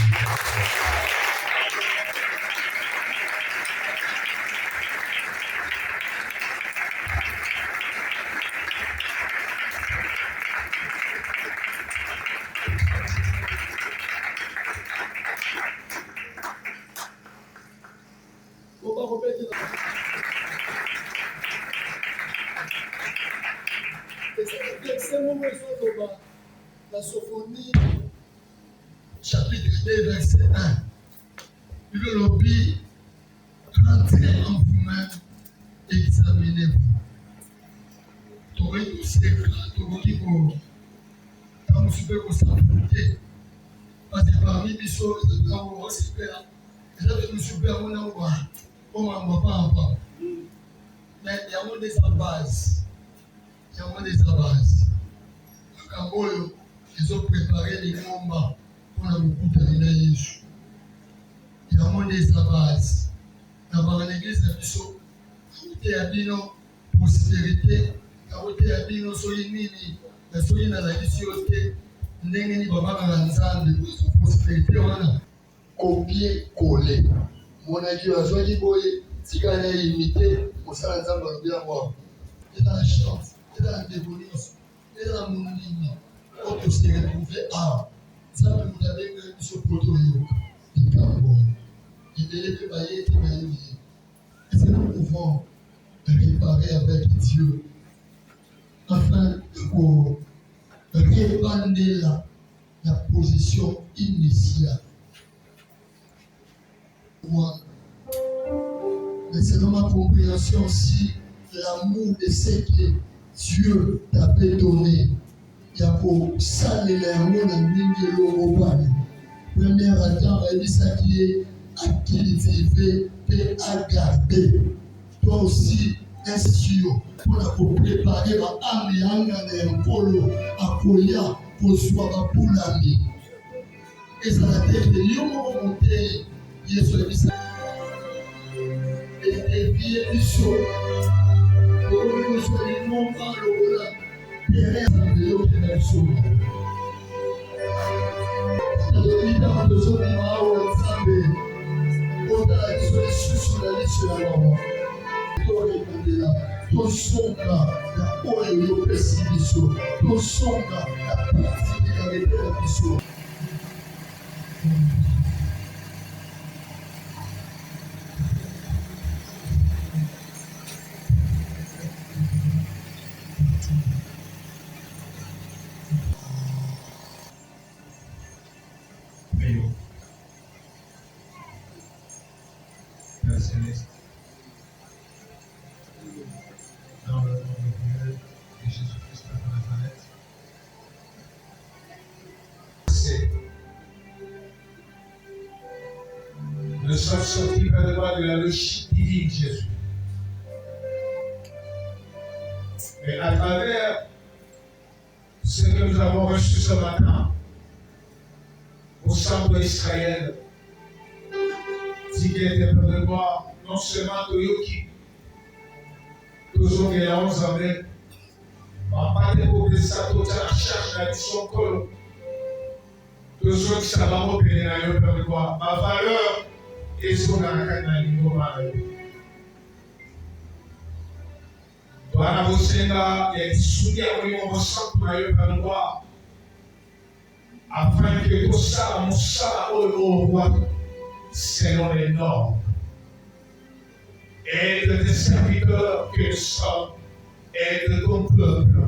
La Sophonie, chapitre 2, verset 1. Il veut l'obéir, rentrez en vous-même, examinez-vous. Tu aurais tout secret, tu aurais dit que tu as super s'affronter. Parce que parmi les choses, tu as super. Et là, tu as super, on a pas. Mais il y a des abases. Il y a des abases. Ils ont préparé les combats pour la beaucoup de Jésus. Il y a des abases. Dans l'église de Bissot, il y a des prospérité, il y a des solinini, la solina la discioté, n'engeni baba kanzande, prospérité, on a copié-collé. Mon avis, à Joanie Boye, si on a imité, on s'en a dans le bien voir. Il y a la chance, il y a la dévolution, il y a la monine. Quand on s'est retrouvé à ça, nous avons ce prototype du Cambon. Il est baillé, il est baillé. Est-ce que nous pouvons réparer avec Dieu afin de répandre la position initiale? Moi, mais selon ma compréhension, si l'amour de ce que Dieu t'avait donné, il y a pour saler les mots de l'Europe. Première attente, elle dit ça qui est à cultiver et à garder. Toi aussi, est-ce pour préparer la âme et un polo à Koya pour soi pour l'ami. Et ça a été que nous avons monté, il est sur ça. Et puis, il faut que nous soyons pas le voilà. Père Céleste, dans le nom de Dieu et Jésus-Christ de Nazareth, nous sommes sortis vers le bas de la logique divine, Jésus. Mais à travers ce que nous avons reçu ce matin, au centre d'Israël, dit qu'il était près de moi, non seulement Toyoki, toujours il y a 11 ans, mais pas de problème, ça, tout à la charge de la mission Kolo. Toujours que ça va repérer dans le près de moi. Ma valeur est sur la carte dans le niveau de Bwana Bosenga, il y a des soutiens qui vont centre dans le près de moi. Afin que tout ça, mon ça, au roi, selon les normes. Aide tes serviteurs que nous sommes, aide ton peuple.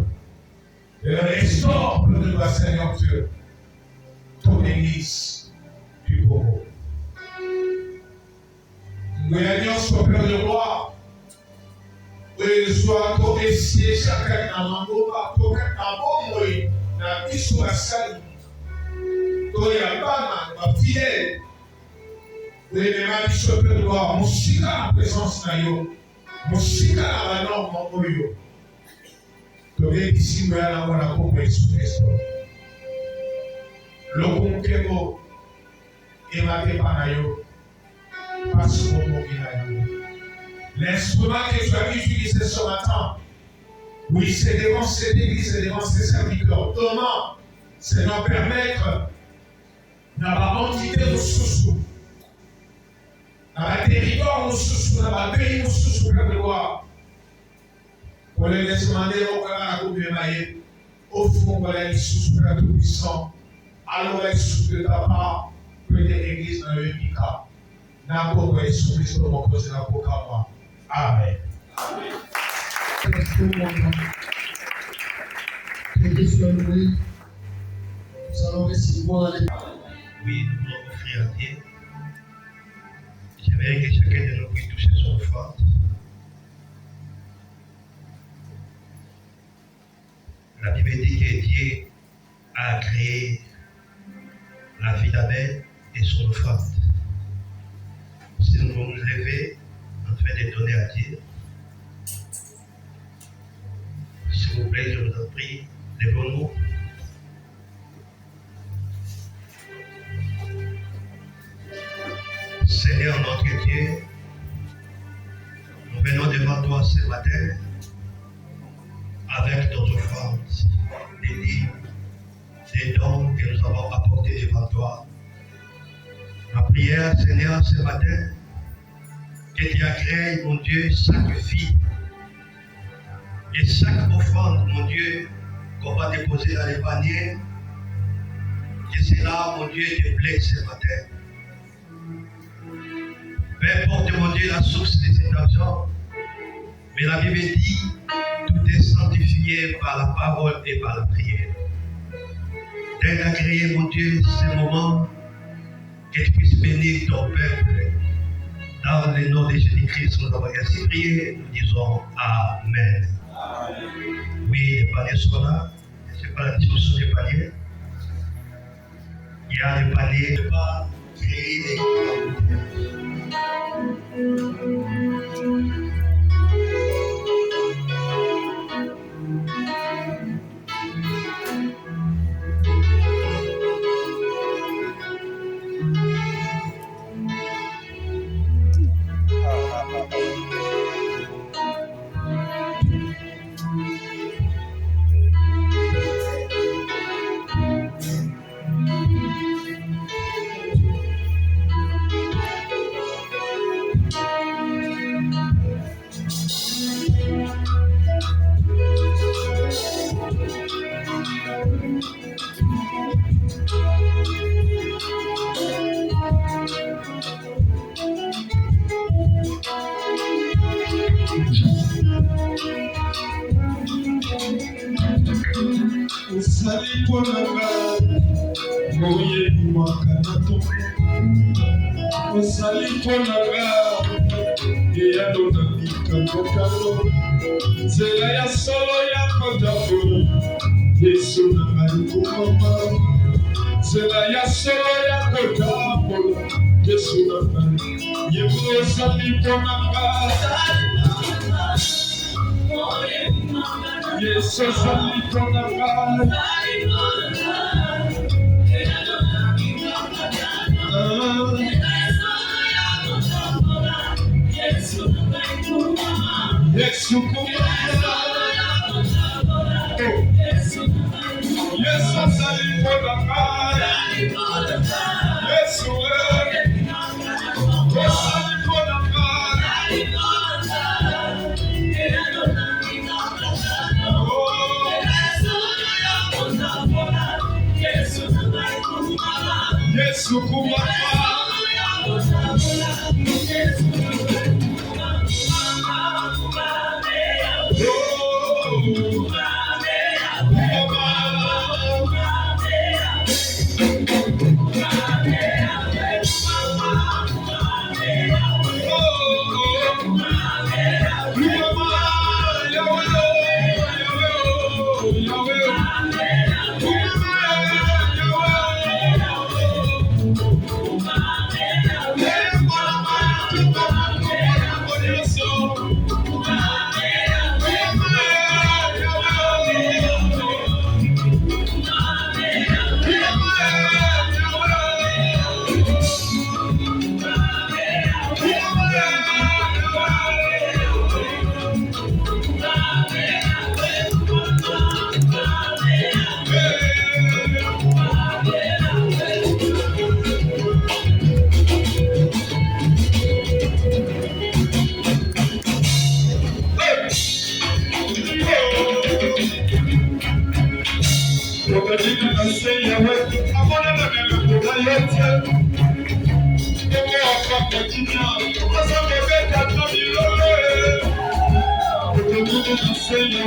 Et restaure de toi, Seigneur Dieu, ton église du Congo. Nous ayons ce Père de roi, où il soit ton essier, chacun dans mon bois, ton cœur dans mon moyen, dans la vie sur la salle. Toi, il y a pas mal, fidèle. Oui, mais ma bishop de gloire, mon chika la présence na yo, mon chika la norme mon yo. Tu viens ici, nous allons la compréhension de Christ. Le bon kémo, et ma yo, passe au bon yo. L'instrument que tu as utilisé ce matin, oui, c'est devant cette église, c'est devant ses serviteurs. Comment c'est nous permettre d'avoir entité de sous-sous. Dans le territoire, nous sous-sous, dans le pays, nous sous-sous, de gloire. Pour les demander au Canada, au fond, pour les sous-sous, de tout-puissant. Alors, les sous de ta part, que l'église dans le Pika. N'a pas de sous-Christ, mon cause, n'a pas Amen. Que Dieu soit loué. Nous allons recevoir les... Oui, nous voulons offrir à Dieu. J'aimerais que chacun de nous puisse toucher son offrande. La Bible dit que Dieu a créé la vie d'Abel et son offrande. Si nous voulons nous lever en train de donner à Dieu, s'il vous plaît, je vous en prie, levons-nous. Seigneur notre Dieu, nous venons devant toi ce matin avec nos offrandes, des livres, des dons que nous avons apportés devant toi. Ma prière, Seigneur, ce matin, que tu agrées, mon Dieu, chaque vie et chaque offrande, mon Dieu, qu'on va déposer dans les paniers, que cela, mon Dieu, te plaît ce matin. Peu importe, mon Dieu, la source de cet argent, mais la Bible dit, tout est sanctifié par la parole et par la prière. T'aides à créer, mon Dieu, ce moment, que tu puisses bénir ton peuple. Dans le nom de Jésus-Christ, nous avons ainsi prié, nous disons Amen. Oui, les paniers sont là. Ce n'est pas la distribution des paniers. Il y a des paniers qui ne pas créer des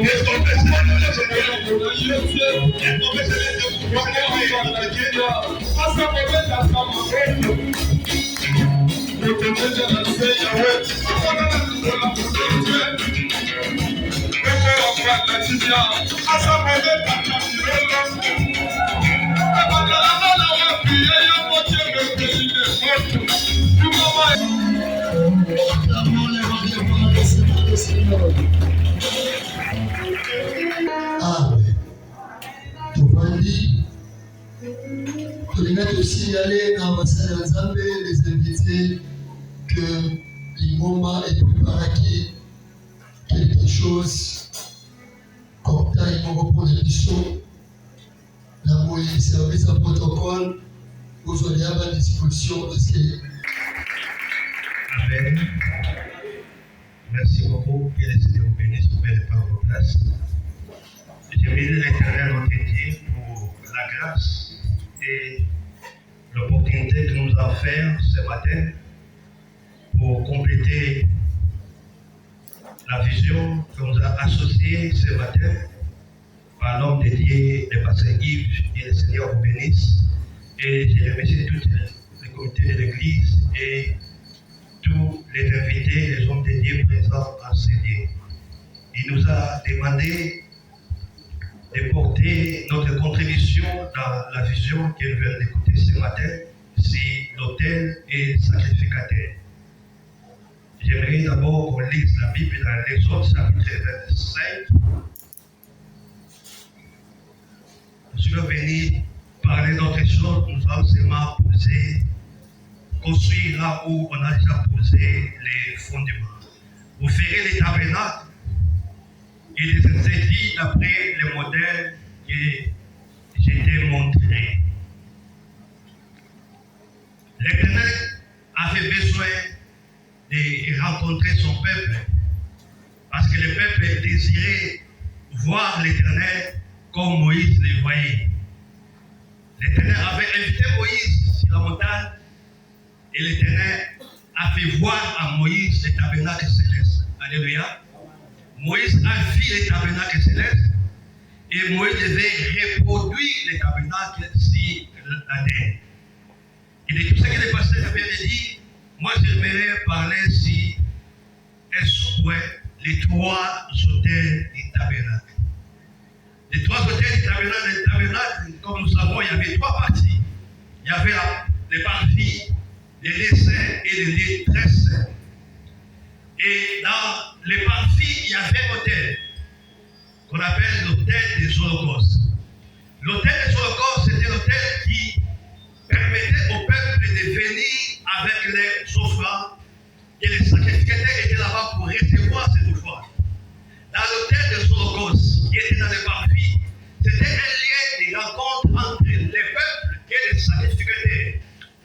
Est-ce qu'on peut se Amen. Tupandi, tulinga tusignale dans Masala Nzambe les invités que l'Imoma est préparé quelque chose comme ça, ils vont reposer du son. Là où il service à protocole, vous allez avoir à disposition de ce qui. Amen. Merci beaucoup. Que le Seigneur vous bénisse pour mettre par vos places. Je bénis l'Éternel notre Dieu pour la grâce et l'opportunité que nous a offert ce matin pour compléter la vision que nous a associée ce matin par l'homme de Dieu, le pasteur Yves, et le Seigneur vous bénisse. Et je remercie tous les comités de l'Église et tous les invités, les hommes de Dieu présents en ce lieu. Il nous a demandé de porter notre contribution dans la vision que nous venons d'écouter ce matin, c'est l'autel et le sacrificateur. J'aimerais d'abord qu'on lise la Bible dans l'Exode chapitre 25. Je suis venu parler d'autre chose, nous allons seulement construire là où on a déjà posé les fondements. Vous ferez les tabernacles et les dit d'après le modèle que j'ai t'ai montré. L'Éternel avait besoin de rencontrer son peuple parce que le peuple désirait voir l'Éternel comme Moïse le voyait. L'Éternel avait invité Moïse sur la montagne et l'Éternel a fait voir à Moïse le tabernacle céleste. Alléluia. Moïse a vu le tabernacle céleste et Moïse devait reproduire le tabernacle sur la terre. Et de tout ce que le pasteur vient de dire, moi j'aimerais parler sur les trois autels du tabernacle. Les trois autels du tabernacle, comme nous savons, il y avait trois parties. Il y avait les parties, les desseins et les détresses. Et dans les parties, il y avait un autel qu'on appelle l'autel des holocaustes. L'autel des holocaustes, c'était l'autel qui permettait au peuple de venir avec les offrandes et les sacrificateurs étaient là-bas pour recevoir ces offrandes. Dans l'autel des holocaustes, qui était dans les parties, c'était un lien de rencontre entre les peuples et les sacrificateurs.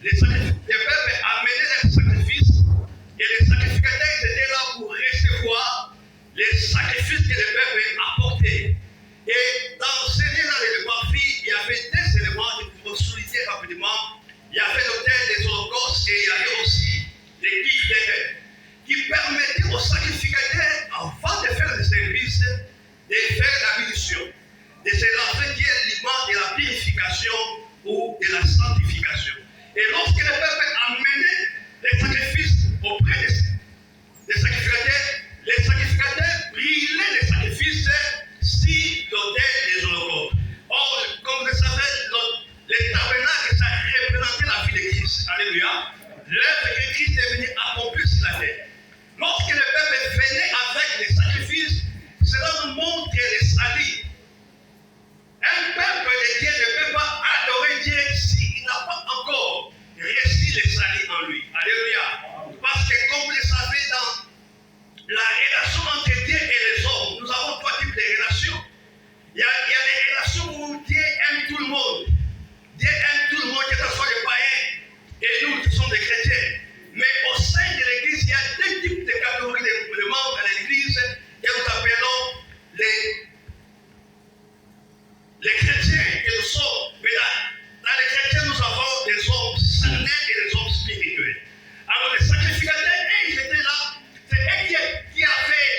Les peuples amenaient leurs sacrifices et les sacrificateurs étaient là pour recevoir les sacrifices que le peuple apportait. Et dans ces liens-là, les parties, il y avait deux éléments que nous pouvons souligner rapidement. Il y avait l'autel des holocaustes et il y avait aussi les guillemets qui permettaient aux sacrificateurs, avant de faire le service, de faire la bénédiction, de se lancer qui est l'image de la purification ou de la sanctification. Et lorsque le peuple amenait les sacrifices auprès des sacrificateurs, les sacrificateurs brûlaient les sacrifices si l'autel des holocaustes. Or, comme vous le savez, les tabernacles, ça représentait la vie de Christ. Alléluia. L'œuvre que Christ est venu accomplir sur la terre. Lorsque le peuple venait avec les sacrifices, cela nous montre les salis. Un peuple de Dieu ne peut pas adorer Dieu s'il n'a pas encore reçu les salis en lui. Alléluia. Parce que comme vous le savez, dans la relation entre Dieu et les hommes, nous avons trois types de relations. Il y a des relations où Dieu aime tout le monde. Dieu aime tout le monde, que ce soit les païens et nous qui sommes des chrétiens. Mais au sein de l'Église, il y a deux types de catégories de membres de l'Église que nous appelons les chrétiens que nous sommes. Mais dans les chrétiens, nous avons des hommes charnels et des hommes spirituels. Alors les sacrificateurs, ils étaient là. C'est eux qui avaient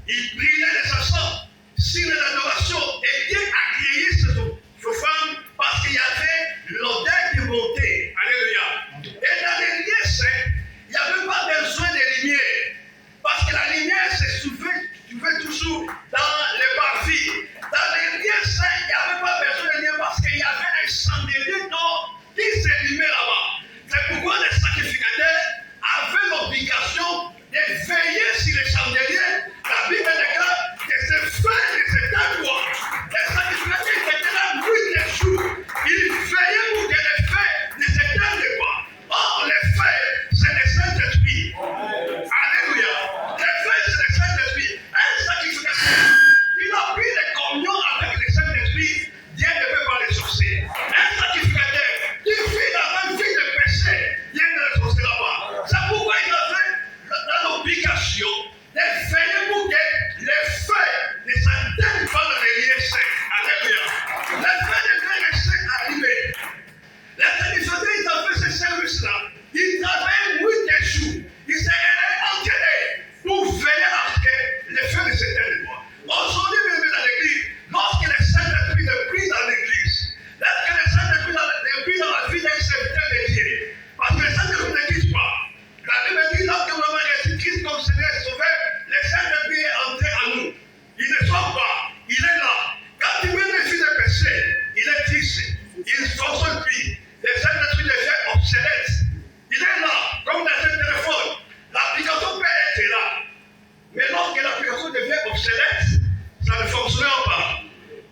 il brillait les encens, signe d'adoration, et Dieu a créé cette femme parce qu'il y avait l'odeur qui montait. Alléluia. Et dans les lieux saints, il n'y avait pas besoin de lumière. Parce que la lumière se trouvait toujours dans les parvis. Dans les lieux saints, il n'y avait pas besoin de lumière parce qu'il y avait un chandelier d'or qui s'allumait là-bas. C'est pourquoi les sacrificateurs avaient l'obligation de veiller sur les chandeliers. La Bible déclare que ce feu n'était pas quoi. Les sacrificateurs étaient là nuit et jour. Ils veillaient pour que les feux ne s'éteignent pas. Or, les feux, c'est le Saint-Esprit. Alléluia. Les feux, c'est le Saint-Esprit. Un sacrificateur, il a pris des communions avec le Saint-Esprit, Dieu ne peut pas les sorcier. Un sacrificateur qui vit dans une vie de péché, Dieu ne les sorcier là-bas. C'est pourquoi il a fait dans l'obligation de veiller pour que les feux ne s'atteignent pas dans les lieux saints. Alléluia. Les feux devaient rester allumés. Les sacrificateurs, ils ont fait ce service-là. Ils avaient nuit et jour. Ils se réveillent enterrés pour veiller à ce que les feux ne s'éteignent pas. Aujourd'hui, même dans l'église, lorsque le Saint-Esprit est pris dans l'église, lorsque le Saint-Esprit est pris dans la vie d'un serviteur de Dieu, parce que le Saint-Esprit n'existe pas. La Bible dit, lorsque nous avons reçu Christ comme Seigneur et Sauveur, le Saint-Esprit est entré en nous. Il ne sort pas, il est là. Quand il met les filles de péché, il est triste, il ne fonctionne plus. Le Saint-Esprit devient obsolète. Il est là, comme dans un téléphone. L'application peut être là. Mais lorsque l'application devient obsolète, ça ne fonctionnera pas.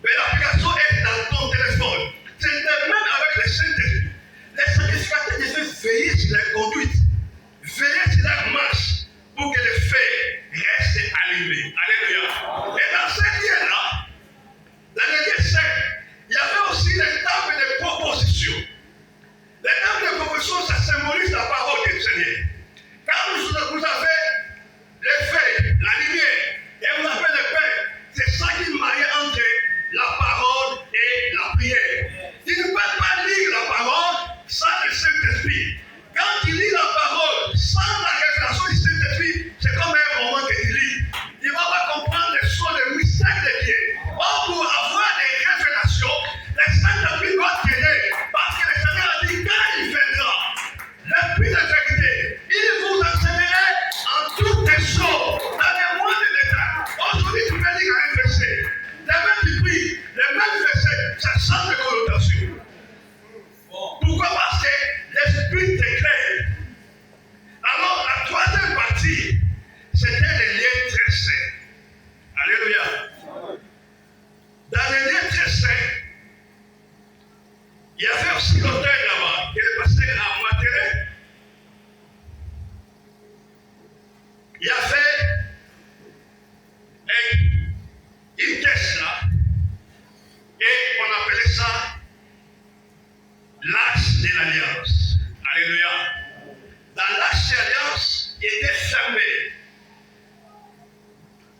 Mais l'application est dans ton téléphone. C'est le même avec le Saint-Esprit. Les sacrificateurs devaient veiller sur la conduite, veiller sur la marche, pour que les feux restent allumés. Alléluia. Et dans ces lieux-là, dans les lieux saints, il y avait aussi les tables de proposition. Les tables de proposition, ça symbolise la parole du Seigneur. Quand vous avez les feux, la lumière, et vous avez le pain, c'est ça qui marie entre la parole et la prière. Tu ne peux pas lire la parole sans le Saint-Esprit. Quand tu lis la parole sans la révélation du Saint-Esprit, c'est comme un roman que tu lis. Tu ne vas pas comprendre les choses, les mystères de Dieu. Or, pour avoir des révélations, le Saint-Esprit doit t'aider. Parce que le Seigneur a dit, quand il viendra, l'Esprit de vérité, il vous enseignera en toutes les choses, dans les moindres détails. Aujourd'hui, tu peux lire un verset. Les mêmes qui prient, les mêmes versets, ça change de connotation. Pourquoi? Parce que l'Esprit t'éclaire. Alors, la troisième partie, c'était les lieux très saints. Alléluia. Dans les lieux très saints, il y avait aussi l'autel là-bas, qui est passé à Materé. Il y avait une caisse là, et on appelait ça l'arche de l'alliance. Alléluia. Dans l'arche de l'alliance, il était fermé.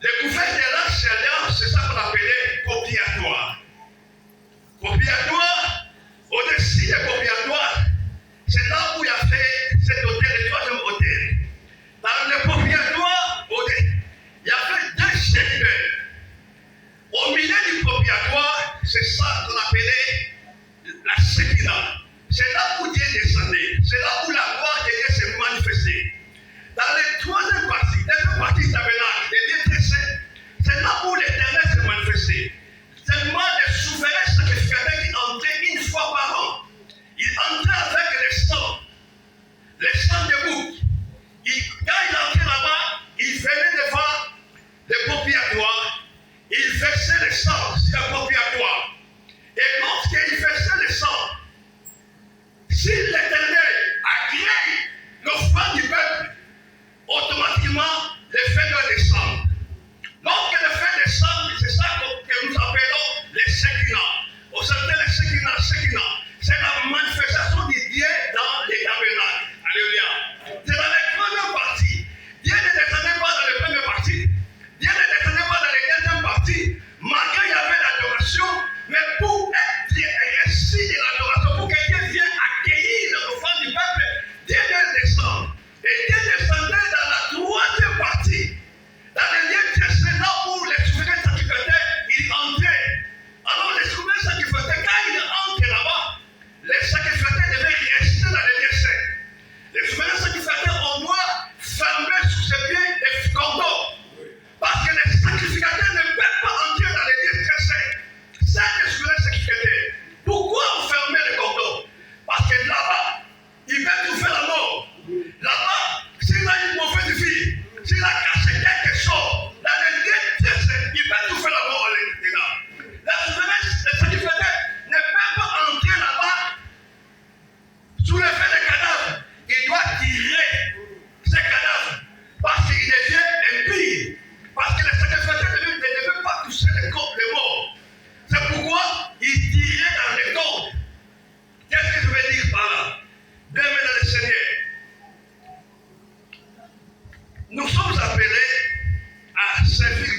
Le couvercle de l'arche de l'alliance, c'est ça qu'on appelait copiatoire. Copiatoire, au-dessus de copiatoire, c'est là où il y a fait cet hôtel, le troisième hôtel. Dans le copiatoire, il y avait deux secteurs. Au milieu du copiatoire, c'est ça qu'on appelait la Séquina. C'est là où Dieu descendait. C'est là où la gloire de Dieu s'est manifestée. Dans les troisième partie, deuxième partie du tabernacle, c'est là où l'Éternel s'est manifesté. Seulement les souverains sacrificateurs qui entraient une fois par an. Ils entraient avec les sangs de bouc. Quand il entrait là-bas, il venait devant le copiatoire. Il versait le sang sur le copiatoire. Et lorsqu'il versait le sang, si l'Éternel a créé l'offrande du peuple, automatiquement, le feu doit descendre. Lorsque le feu descend, c'est ça que nous appelons les Séquina. Au centre de Séquina, c'est la manifestation du Dieu dans les tabernacles. Alléluia. C'est dans la première partie. Dieu ne descendait pas dans la première partie. Dieu ne descendait pas dans la deuxième partie. Malgré il y avait l'adoration,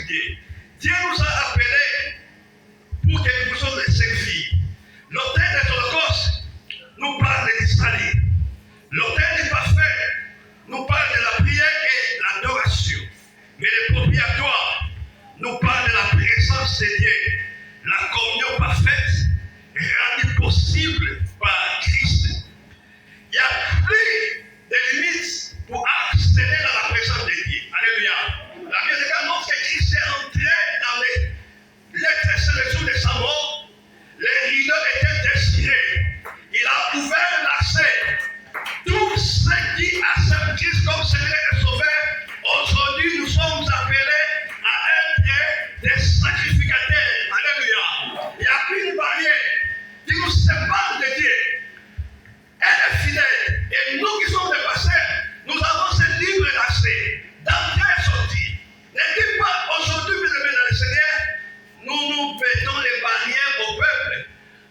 particulier. Dieu nous a appelés pour que nous puissions les servir. L'autel des holocaustes nous parle d'Israël. L'autel du parfait nous parle de la prière et l'adoration. Mais le propriatoire nous parle de la présence de Dieu. La communion parfaite est rendue possible par Christ. Il n'y a plus de limites pour accéder à la présence de Dieu. Alléluia. La Bible dit que lorsque Christ est entré dans les jours de sa mort, les rideaux étaient déchirés. Il a ouvert l'accès. Tous ceux qui acceptent Christ comme Seigneur et Sauveur, aujourd'hui nous sommes appelés à être des sacrificateurs. Alléluia. Il n'y a plus de barrière qui nous sépare de Dieu. Elle est fidèle. Et nous qui sommes des pasteurs, nous avons ce libre d'accès, d'entrer et sortir. Ne dites pas aujourd'hui, vous aimez dans le Seigneur, nous mettons les barrières au peuple.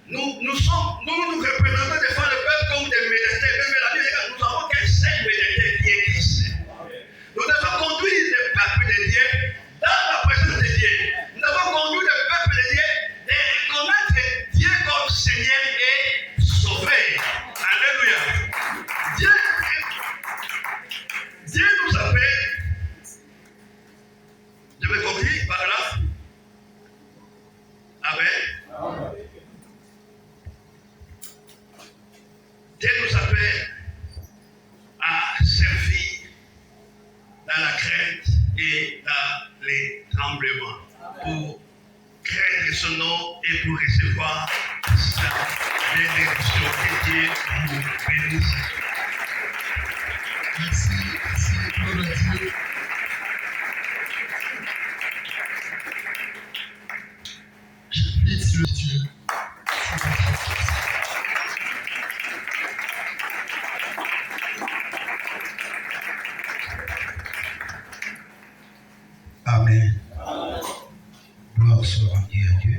Nous représentons des fois le peuple comme des médiateurs. Même la Bible dit que nous avons qu'un seul médiateur qui est Christ. Nous devons conduire le peuple de Dieu dans la présence de Dieu. Nous devons conduire le peuple de Dieu et reconnaître Dieu comme Seigneur et Sauveur. Alléluia. Dieu nous appelle. Je vais conclure par là. Amen. Dieu nous appelle à servir dans la crainte et dans les tremblements pour craindre son nom et pour recevoir sa bénédiction. Que Dieu vous bénisse. Merci, gloire à Dieu. Je fixe le Dieu. Amen. Gloire soit rendue à Dieu.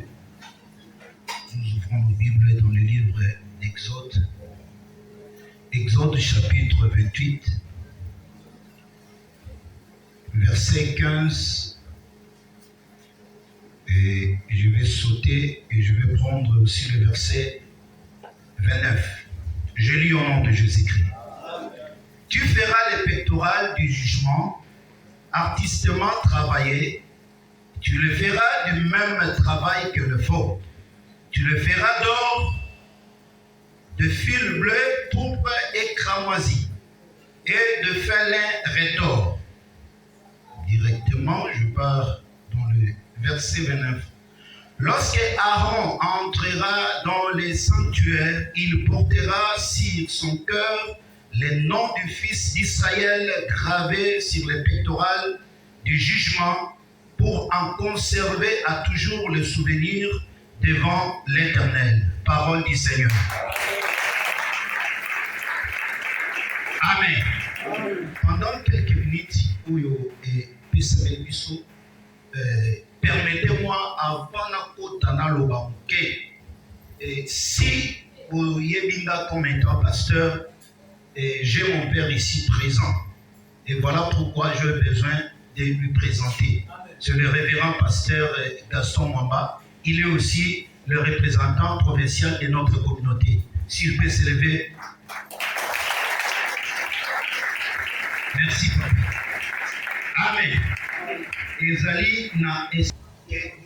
Nous ouvrons nos Bibles dans le livre d'Exode. Exode chapitre 28, verset 15. Et je vais sauter et je vais prendre aussi le verset 29. Je lis au nom de Jésus-Christ. Tu feras les pectorales du jugement, artistement travaillé. Tu le feras du même travail que le faux. Tu le feras d'or, de fil bleu, pourpre et cramoisi, et de fin lin rétort. Directement, je pars dans le verset 29. Lorsque Aaron entrera dans les sanctuaires, il portera sur son cœur les noms du fils d'Israël gravés sur les pectorales du jugement pour en conserver à toujours le souvenir devant l'Éternel. Parole du Seigneur. Amen. Pendant quelques minutes, permettez-moi avant si vous y comme étant pasteur, j'ai mon père ici présent. Et voilà pourquoi j'ai besoin de lui présenter. C'est le révérend pasteur Gaston Mwamba. Il est aussi le représentant provincial de notre communauté. S'il peut s'élever. Merci, papa. Amen. Ezali na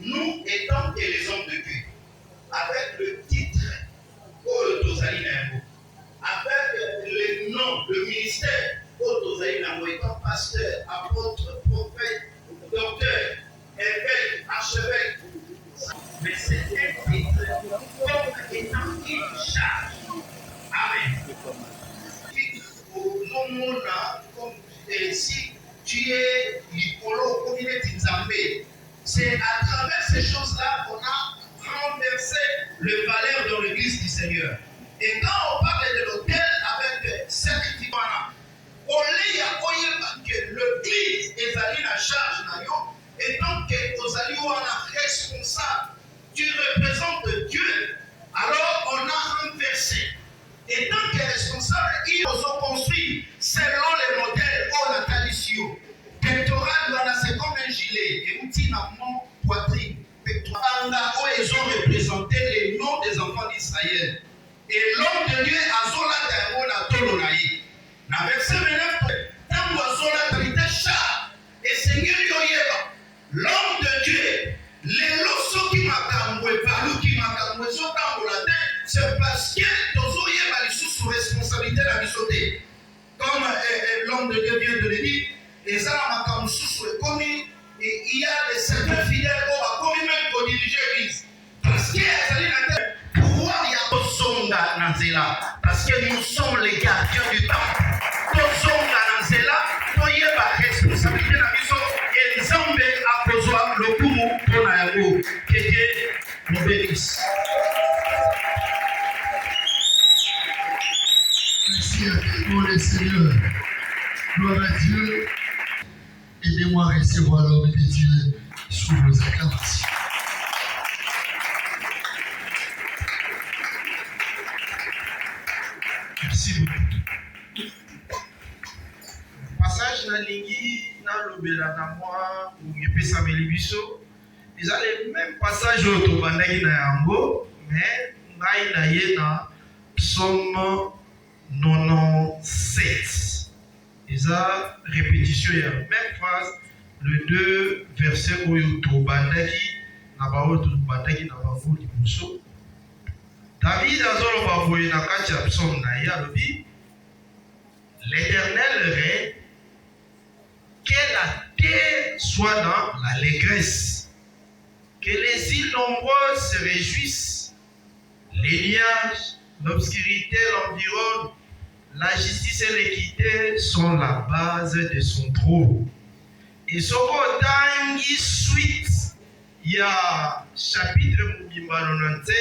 nous étant les hommes de Dieu, avec le titre, avec le nom, le ministère, étant pasteur, apôtre, prophète, docteur, évêque, archevêque, mais c'est un titre comme étant une charge. Amen. Si tu es Nicolo, communauté Nzambé, c'est à travers ces choses-là qu'on a renversé le valeur dans l'église du Seigneur. Et quand on parle de l'autel avec sacrifice, que l'église est allée à charge, et donc aux alliés responsable, tu représentes Dieu, alors on a renversé. Et tant que responsable, ils ont construit selon les modèles au natalicio. Pectoral, c'est comme un gilet. Et poitrine, pectoraux, ils ont représenté les noms des enfants d'Israël. Et l'homme de Dieu a zola d'amour à Tolonaï. Dans verset 29, tant que zola t'habite chat, et Seigneur Yoyeba, l'homme de Dieu, les losos qui m'accamouent, valou qui m'accamouent, sont dans la tête, c'est parce que Tozo Yeba les sous responsabilité de la misoté. Comme l'homme de Dieu vient de le dire, et ça m'a comme sous commis, et il y a des certains fidèles qui ont commis même pour diriger l'église. Parce qu'il y a des pourquoi il y a Tozonga Nanzela? Parce que nous sommes les gardiens du temps. Tozonga Nanzela, il y a la responsabilité de la mission. Et les hommes à Kozoa, le Koumou, pour Nayago, qui est nous bénisse. Merci à tous les Seigneurs. Gloire à Dieu. Aidez-moi à recevoir l'homme de Dieu sous vos acclamations. Merci beaucoup. Passage na lingi na lobela na moi ou ngepesa melibiso. Ils ont les mêmes passages au bandaki na yango, mais ngai na ye na psaume 97. Ils ont répétition ya même phrase le 2 verset oyo to bandaki na ba oyo to bandaki na ba vo liboso. David azoloba boye na kati ya psaume na ye alobi l'Éternel règne, que la terre soit dans l'allégresse, que les îles nombreuses se réjouissent, les nuages, l'obscurité l'environnent, la justice et l'équité sont la base de son trône. Et soko tangi suite ya chapitre mobimba 97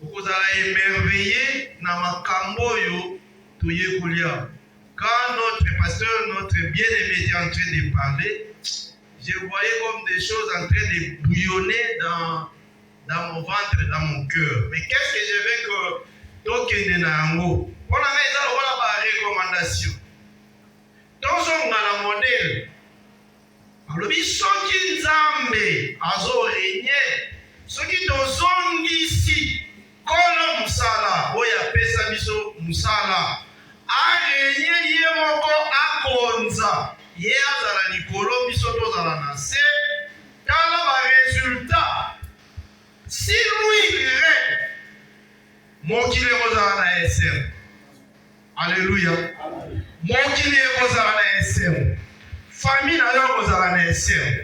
okozala émerveillé na makambo oyo toyekolia. Quand notre pasteur, notre bien-aimé était en train de parler, je voyais comme des choses en train de bouillonner dans mon ventre, dans mon cœur. Mais qu'est-ce que je veux que tokende na yango? On a mis la recommandation. Tozonga la modèle. Alobi soki nzambe azo régner, soki tozongisi kolo musala oya pesa biso musala arégner ye moko akonza ye azala likolo biso tozala na se tala ba résultat. Si lui règne mokili ekozala na SM. Alléluia. Mokili ekozala na SM. Famille na yo ekozala na SM.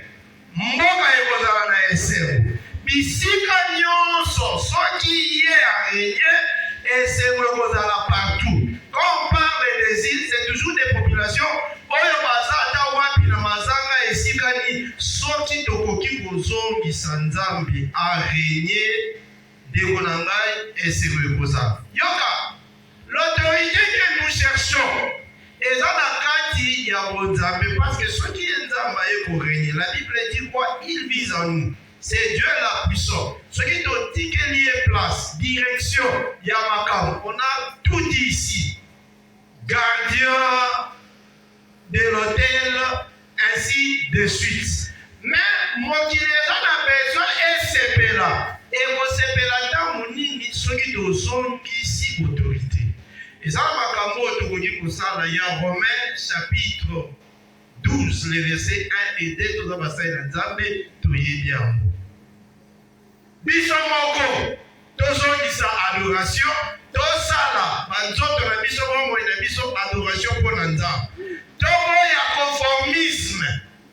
Mboka ekozala na SM. Bisika nyonso soki ye arégné SM ekozala partout. Quand on parle des îles, c'est toujours des populations oyo baza ata wapi na mazanga esikani soki tokoki kozongisa nzambe arégné ndeko na ngai SM ekozala. Yoka, l'autorité que nous cherchons eza na kati ya bonzambe parce que soki nzambe aye korégner, la Bible dit quoi? Il vise en nous. C'est Dieu la puissance. Ce qui te dit qu'il y ait place, direction, Yamakam. On a tout dit ici. Gardien de l'hôtel, ainsi de suite. Mais moi qui les a besoin et c'est là. Et vous c'est là dans mon nid, ce qui te sont ici autorité. Et ça m'a comme dit pour ça, il y a Romains chapitre 12, les versets 1 et 2, tout ça va ça dans Nzambe, tout y est bien. Biso moko tozongisa adoration tosala banzoto na biso bongo na biso adoration pour nzambe tomo ya conformisme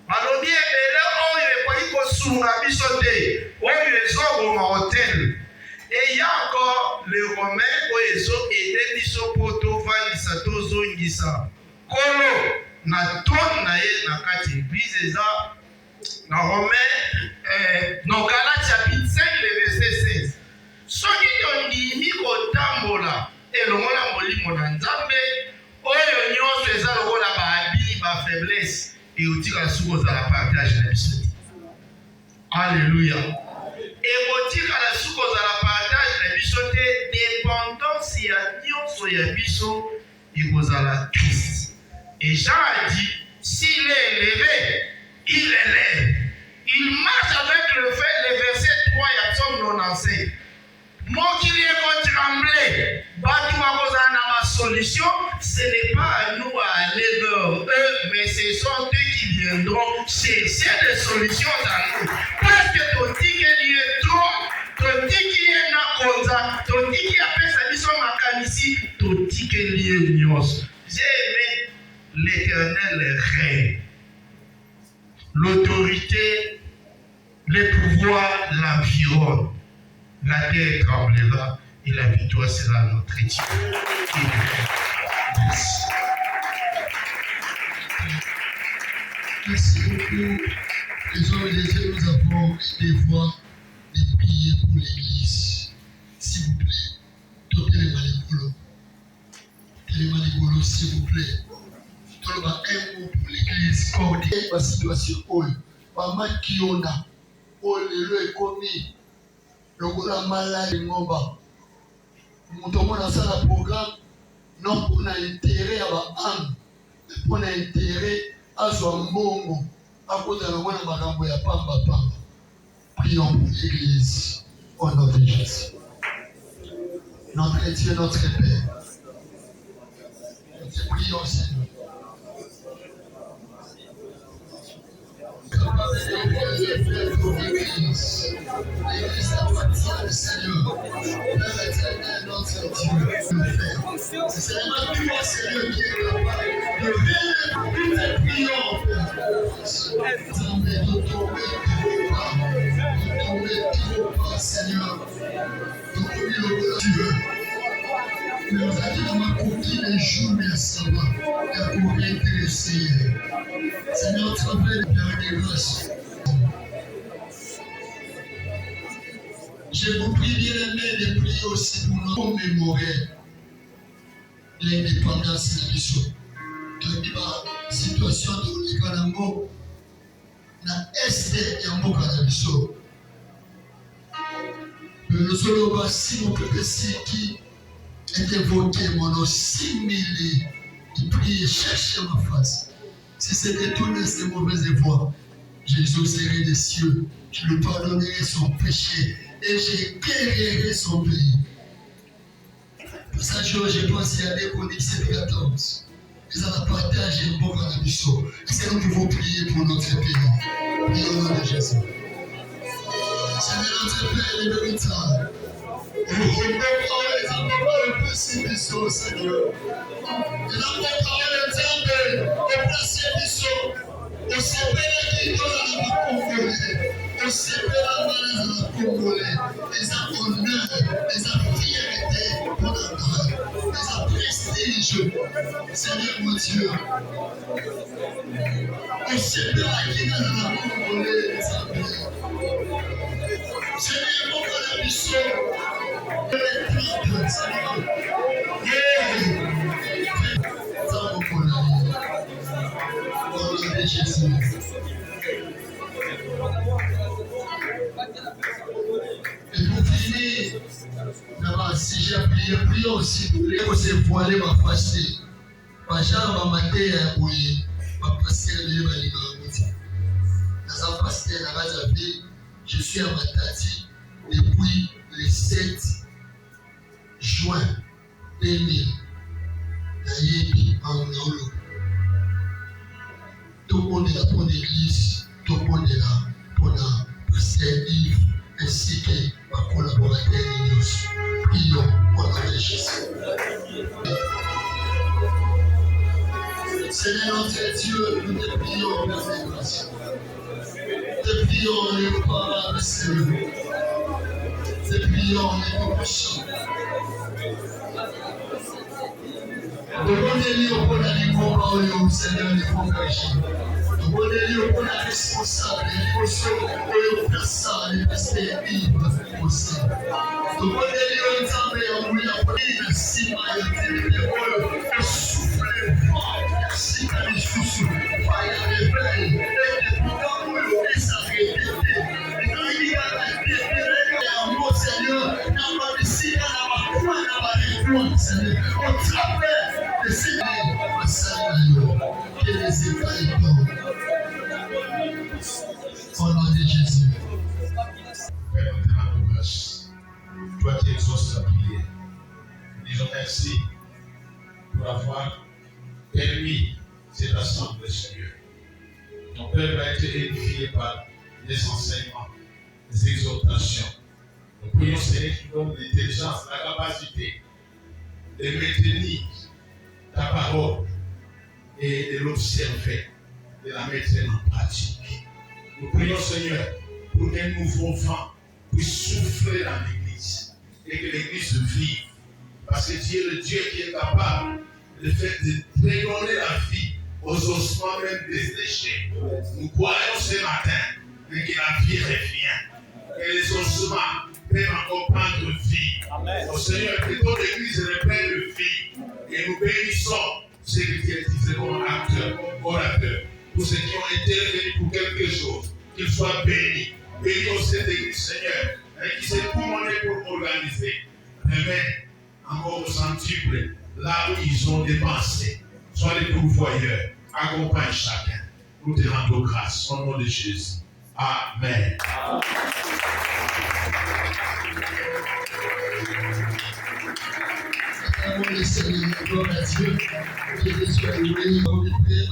balobi ebele oyo ekoki kosunga biso te oyo ezoboma hotel et ya encore le romain oyo ezoede biso mpo tovandisa tozongisa kolo na tone na ye na kati église eza dans Romains, dans Galates chapitre 5, le verset 16. Soki tondimi kotambola elongola molimo na nzambe oyo nyonso eza lokola babi ba faiblesse et otika suko za la partage na biso. Alléluia. Et otika la suko za la partage na biso te dépendance ya nyonso ya biso ekozala Christ. Et Jean a dit, s'il est élevé, il élève. Il marche avec Moi qui viens qu'on tremble, ma solution, ce n'est pas à nous à aller vers eux, mais ce sont eux qui viendront chercher des solutions à nous. Parce que ton dit qu'il y a trop, ton dit qu'il y a nakoza, ton dit qu'il y a personne qui sont makanisi, ton dit qu'il y a nios. J'ai aimé l'Éternel règne. L'autorité, les pouvoirs l'environnent. La terre tremblera et la victoire sera notre Dieu. Merci. Merci beaucoup. Les hommes et les femmes, nous avons des voix de prier pour l'Église. S'il vous plaît, Télémaligolo, s'il vous plaît. Un mot pour l'Église. Cordée, la situation, maman qui on a, le commis. Lokola malade ngomba muto mona sala programme non pour na intérêt à ba mais pour na intérêt à son mbongo à cause de mona makambo ya pamba. Prions pour l'Église au nom de Jésus. Notre Dieu, notre Père, nous te prions, Seigneur. L'église appartient au Seigneur. Père éternel, notre Dieu, c'est seulement toi, Seigneur, qui est capable de vivre toutes tes prières, Père. De tomber trop bas, Seigneur. De tomber le Dieu. Mais nous avons ma coquille les jours, mais ça va. La coquille intéressée. Seigneur, travaille vers les grâces. Je vous prie bien aimé de prier aussi pour nous commémorer l'indépendance de la mission. De la situation de l'Ikanango, na Est ya mboka na biso. Le solo va si mon peuple qui est évoqué mon nom 6 000 qui prie et cherche ma face. Si c'est détourné ces mauvaises voies, j'exaucerai des cieux, je lui pardonnerai son péché et je guérirai son pays. Pour ça, je pense à Déconix 14. Ils ont partagé le bon à la mission. Est-ce que nous pouvons prier pour notre pays? Prions au nom de Jésus. Seigneur notre Père, le véritable. Nous voulons le précipice, Seigneur. Nous avons parlé le temple, le précipice, au CPL qui donne à la Congolais, au CPL à la Congolais, les honneurs, les fierté pour notre droit, les prestige, Seigneur mon Dieu. Au CPL qui donne à la Congolais, les amis. Seigneur mon Père, mission, le triple, Seigneur. Jésus. Et pour finir, si j'ai prié aussi pour se voiler ma face, ma jambe ma mater à bouillir, ma passer le balinga. Dans un pasteur à la vie, je suis à Matadi depuis le 7 juin 2000. Naïbi en Naolo. Tout le monde est là pour l'église, tout le monde est là pour la pasteur Yves ainsi que ma collaborateur Nios. Prions pour la Jésus. Seigneur notre Dieu, nous te prions pour la grâce. Te prions les parents, Seigneur. Te prions les prochains. Demandez-lui pour la libre, Seigneur, les congrégations. Demandez-lui pour la responsable, les potions, pour le personne, les pasteurs libres aussi. Demandez-lui au temps et en mouillant pour la cima et le souffle fort, la cima et le souffle, pas la réveil, et depuis quand vous le s'arrêter. Et quand il y a la tête, un mot, Seigneur, n'a pas de signe, n'a pas de quoi, n'a pas de gloire, Seigneur. Au travers de ces livres, Seigneur, que les écailles tombent. Au nom de Jésus. Père, on te rend grâce. Toi qui es merci pour avoir permis cette assemblée, Seigneur. Ton peuple a été édifié par les enseignements, les exhortations. Nous prions, Seigneur, qui donne l'intelligence, la capacité de maintenir ta parole et de l'observer, de la mettre en pratique. Nous prions, Seigneur, pour qu'un nouveau vent puisse souffler dans l'Église et que l'Église vive. Parce que tu es le Dieu qui est capable de redonner la vie aux ossements même desséchés. Nous croyons ce matin que la vie revient, que les ossements peuvent encore prendre vie. Amen. Au Seigneur, que ton Église est pleine de vie. Et nous bénissons ceux qui utilisent comme acteurs, comme orateurs, tous ceux qui ont été venus pour quelque chose, qu'ils soient bénis. Bénis cette Église, Seigneur, et qui s'est tout monté pour organiser. Remets encore au centuple, là où ils ont dépensé. Sois les pourvoyeurs, accompagne chacun. Nous te rendons grâce au nom de Jésus. Amen. Gloire à Dieu, que Dieu soit loué, on est prêt,